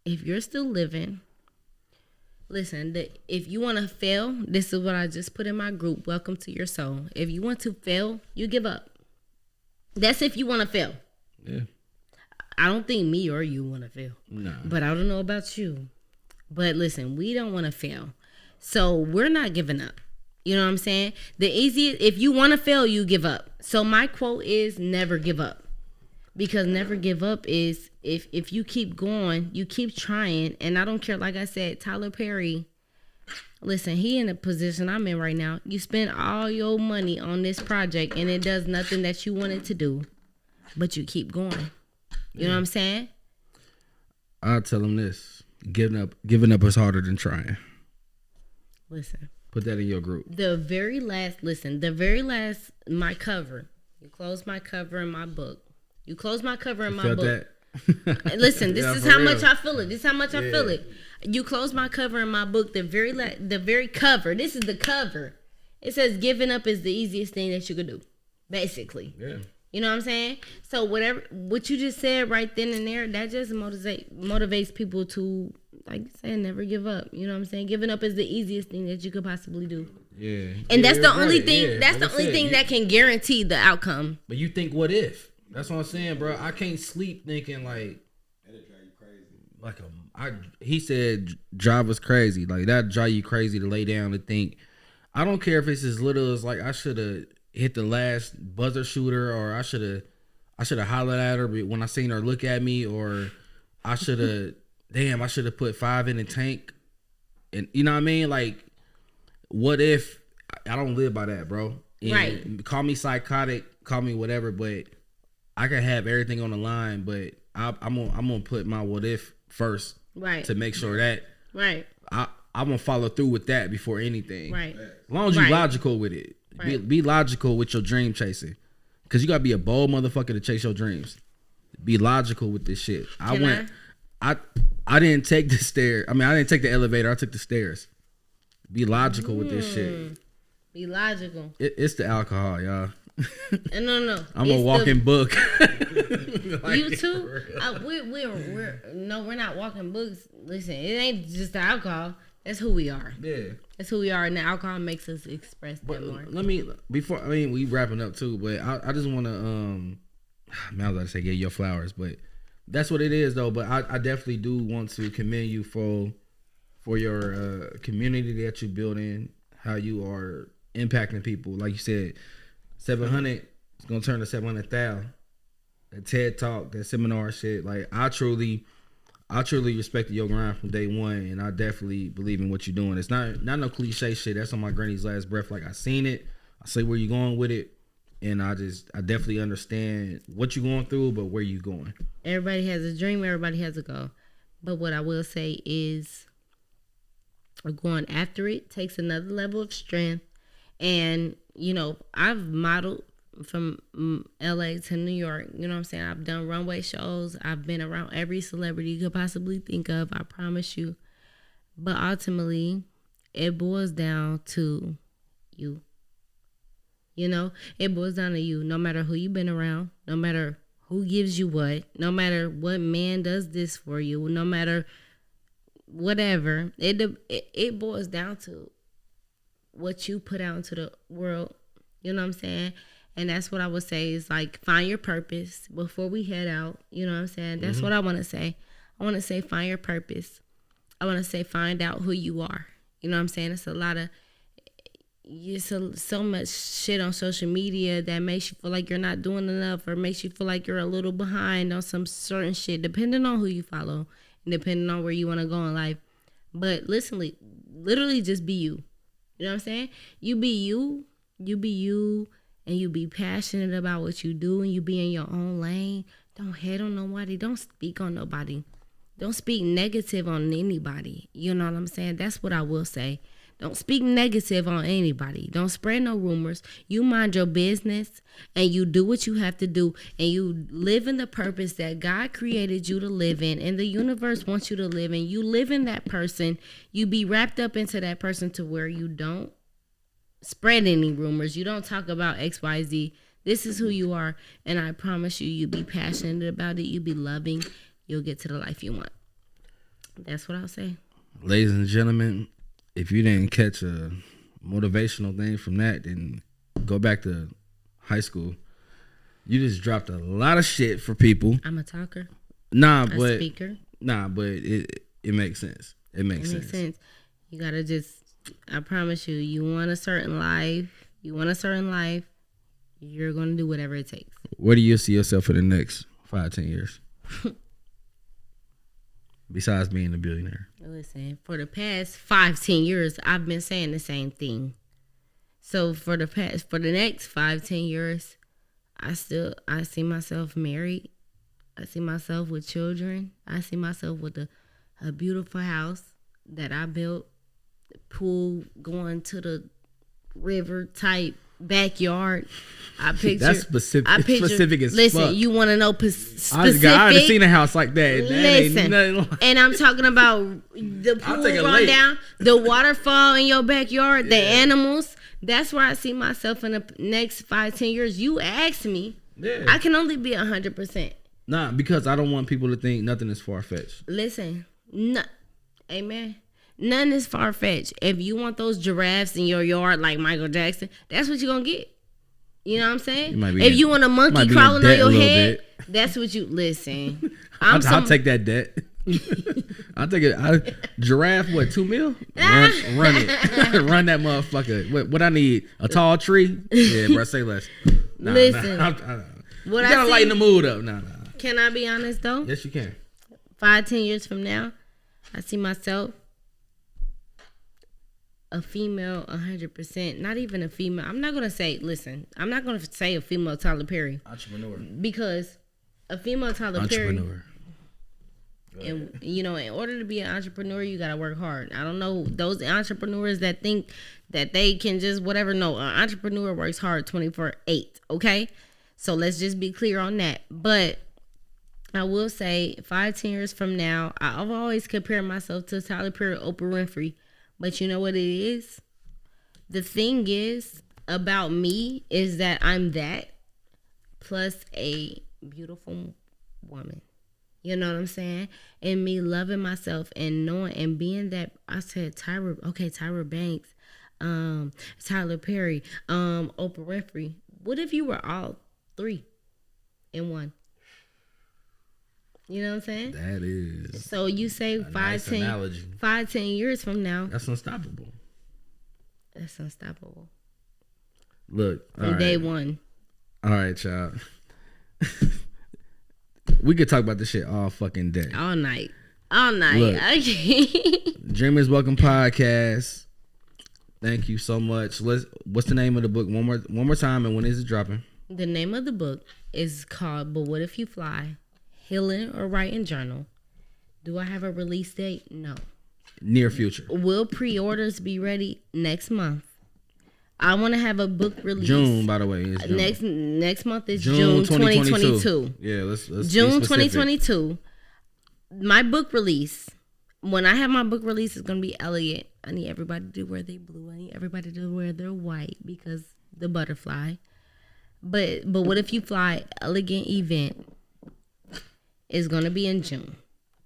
S3: if you're still living, listen, if you want to fail, this is what I just put in my group. Welcome to your soul. If you want to fail, you give up. That's if you want to fail.
S2: Yeah.
S3: I don't think me or you want to fail.
S2: No.
S3: But I don't know about you. But listen, we don't want to fail. So we're not giving up. You know what I'm saying? The easiest, if you want to fail, you give up. So my quote is never give up. Because never give up is if you keep going, you keep trying. And I don't care, like I said, Tyler Perry, listen, he in a position I'm in right now. You spend all your money on this project and it does nothing that you want it to do. But you keep going. You know what I'm saying?
S2: I'll tell him this. Giving up is harder than trying.
S3: Listen.
S2: Put that in your group.
S3: The very last, my cover. You close my cover in my book. You close my cover in my book. That? Listen, this is how much I feel it. This is how much I feel it. You close my cover in my book. The very cover. This is the cover. It says giving up is the easiest thing that you could do. Basically.
S2: Yeah.
S3: You know what I'm saying? So what you just said right then and there, that just motivates people to, like you said, never give up. You know what I'm saying? Giving up is the easiest thing that you could possibly do.
S2: Yeah.
S3: And that's the only thing. Yeah. That's the only thing that can guarantee the outcome.
S2: But you think, what if? That's what I'm saying, bro. I can't sleep thinking like.
S4: That'll drive you crazy.
S2: He said, drive us crazy. Like that drive you crazy to lay down and think. I don't care if it's as little as like I should have hit the last buzzer shooter, or I should have hollered at her when I seen her look at me, or I should have put 5 in the tank. And you know what I mean? Like, what if I don't live by that, bro? And
S3: right.
S2: Call me psychotic, call me whatever, but I can have everything on the line, but I'm gonna put my what if first,
S3: right?
S2: To make sure that
S3: right.
S2: I'm gonna follow through with that before anything,
S3: right?
S2: As long as you're logical with it. Right. Be logical with your dream chasing, because you gotta be a bold motherfucker to chase your dreams. Be logical with this shit. I didn't take the stairs. I mean, I didn't take the elevator. I took the stairs. Be logical with this shit.
S3: Be logical.
S2: It's the alcohol, y'all.
S3: No.
S2: I'm a walking book.
S3: Like, you too? We're not walking books. Listen, it ain't just the alcohol. That's who we are.
S2: Yeah.
S3: That's who we are, and the alcohol makes us express that more.
S2: We wrapping up too, but I just want to man, I was about to say get your flowers, but that's what it is though. But I definitely do want to commend you for your community that you build in, how you are impacting people. Like you said, 700 is gonna turn to 700,000. That TED Talk, that seminar shit. Like I truly respected your grind from day one, and I definitely believe in what you're doing. It's not no cliche shit. That's on my granny's last breath. Like I seen it, I see where you're going with it, and I definitely understand what you're going through, but where you going.
S3: Everybody has a dream. Everybody has a goal. But what I will say is, going after it takes another level of strength, And, you know, I've modeled from LA to New York. You know what I'm saying? I've done runway shows. I've been around every celebrity you could possibly think of. I promise you. But ultimately, it boils down to you. You know, it boils down to you. No matter who you've been around, no matter who gives you what, no matter what man does this for you, no matter whatever, it boils down to what you put out into the world. You know what I'm saying? And that's what I would say is like, find your purpose before we head out. You know what I'm saying? That's what I want to say. I want to say, find your purpose. I want to say, find out who you are. You know what I'm saying? It's a lot of, so much shit on social media that makes you feel like you're not doing enough, or makes you feel like you're a little behind on some certain shit, depending on who you follow and depending on where you want to go in life. But listen, literally just be you. You know what I'm saying? You be you, and you be passionate about what you do, and you be in your own lane. Don't hate on nobody. Don't speak on nobody. Don't speak negative on anybody. You know what I'm saying? That's what I will say. Don't speak negative on anybody. Don't spread no rumors. You mind your business, and you do what you have to do, and you live in the purpose that God created you to live in, and the universe wants you to live in. You live in that person. You be wrapped up into that person to where you don't spread any rumors. You don't talk about XYZ. This is who you are, and I promise you, you be passionate about it. You be loving. You'll get to the life you want. That's what I'll say.
S2: Ladies and gentlemen, if you didn't catch a motivational thing from that, then go back to high school. You just dropped a lot of shit for people.
S3: I'm a talker.
S2: Speaker. But it makes sense. It makes sense.
S3: You gotta just, I promise you, you want a certain life, you're gonna do whatever it takes.
S2: Where do you see yourself for the next 5-10 years? Besides being a billionaire.
S3: Listen, for the past 5-10 years, I've been saying the same thing. So for the next 5-10 years, I see myself married. I see myself with children. I see myself with a beautiful house that I built, the pool going to the river type backyard. I picture
S2: that's specific as
S3: listen,
S2: fuck.
S3: You want to know specific?
S2: I haven't seen a house like that.
S3: Listen, and I'm talking about the pool run down, the waterfall in your backyard, the animals. That's where I see myself in the next 5-10 years. You asked me, I can only be 100%.
S2: Nah, because I don't want people to think nothing is far fetched.
S3: Listen, amen. None is far-fetched. If you want those giraffes in your yard like Michael Jackson, that's what you're going to get. You know what I'm saying? If you want a monkey crawling on your head, that's what you... Listen.
S2: I'll take that debt. I'll take it. Giraffe, what, $2 million? Run it. Run that motherfucker. What I need? A tall tree? Yeah, bro, say less.
S3: Listen.
S2: You got to lighten the mood up. Nah.
S3: Can I be honest, though?
S2: Yes, you can.
S3: 5-10 years from now, I see myself a female 100%, not even a female. I'm not going to say a female Tyler Perry.
S2: Entrepreneur.
S3: Because a female Tyler Perry. And, you know, in order to be an entrepreneur, you got to work hard. I don't know those entrepreneurs that think that they can just whatever. No, an entrepreneur works hard 24/8. Okay. So let's just be clear on that. But I will say 5-10 years from now, I've always compared myself to Tyler Perry, Oprah Winfrey. But you know what it is? The thing is about me is that I'm that plus a beautiful woman. You know what I'm saying? And me loving myself and knowing and being that. I said Tyra Banks, Tyler Perry, Oprah Winfrey. What if you were all three in one? You know what I'm saying?
S2: That is.
S3: So you say 5-10 years from now.
S2: That's unstoppable. Look.
S3: From day one.
S2: All right, y'all. We could talk about this shit all fucking day.
S3: All night. Look,
S2: Dreamers Welcome Podcast. Thank you so much. What's the name of the book? One more time, and when is it dropping?
S3: The name of the book is called But What If You Fly? Healing or Writing Journal. Do I have a release date? No.
S2: Near future.
S3: Will pre-orders be ready next month? I want to have a book release.
S2: June, by the way. Is
S3: June. Next month is June 2022.
S2: Yeah, let's
S3: June 2022. My book release. When I have my book release, it's gonna be elegant. I need everybody to wear their blue. I need everybody to wear their white because the butterfly. But what if you fly elegant event? Is gonna be in June,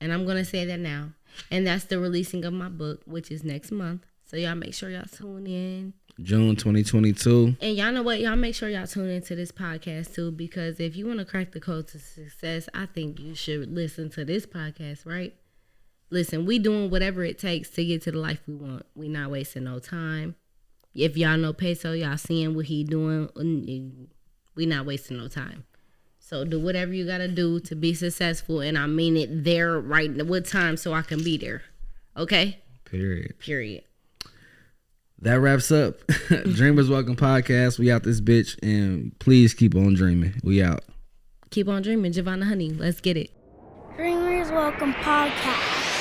S3: and I'm gonna say that now. And that's the releasing of my book, which is next month. So y'all make sure y'all tune in.
S2: June 2022.
S3: And y'all know what? Y'all make sure y'all tune into this podcast too, because if you want to crack the code to success, I think you should listen to this podcast, right? Listen, we doing whatever it takes to get to the life we want. We not wasting no time. If y'all know PESO, y'all seeing what he doing. We not wasting no time. So do whatever you got to do to be successful. And I mean it there right what time so I can be there. Okay? Period.
S2: That wraps up Dreamers Welcome Podcast. We out this bitch. And please keep on dreaming. We out.
S3: Keep on dreaming. Jovanna Honey. Let's get it.
S1: Dreamers Welcome Podcast.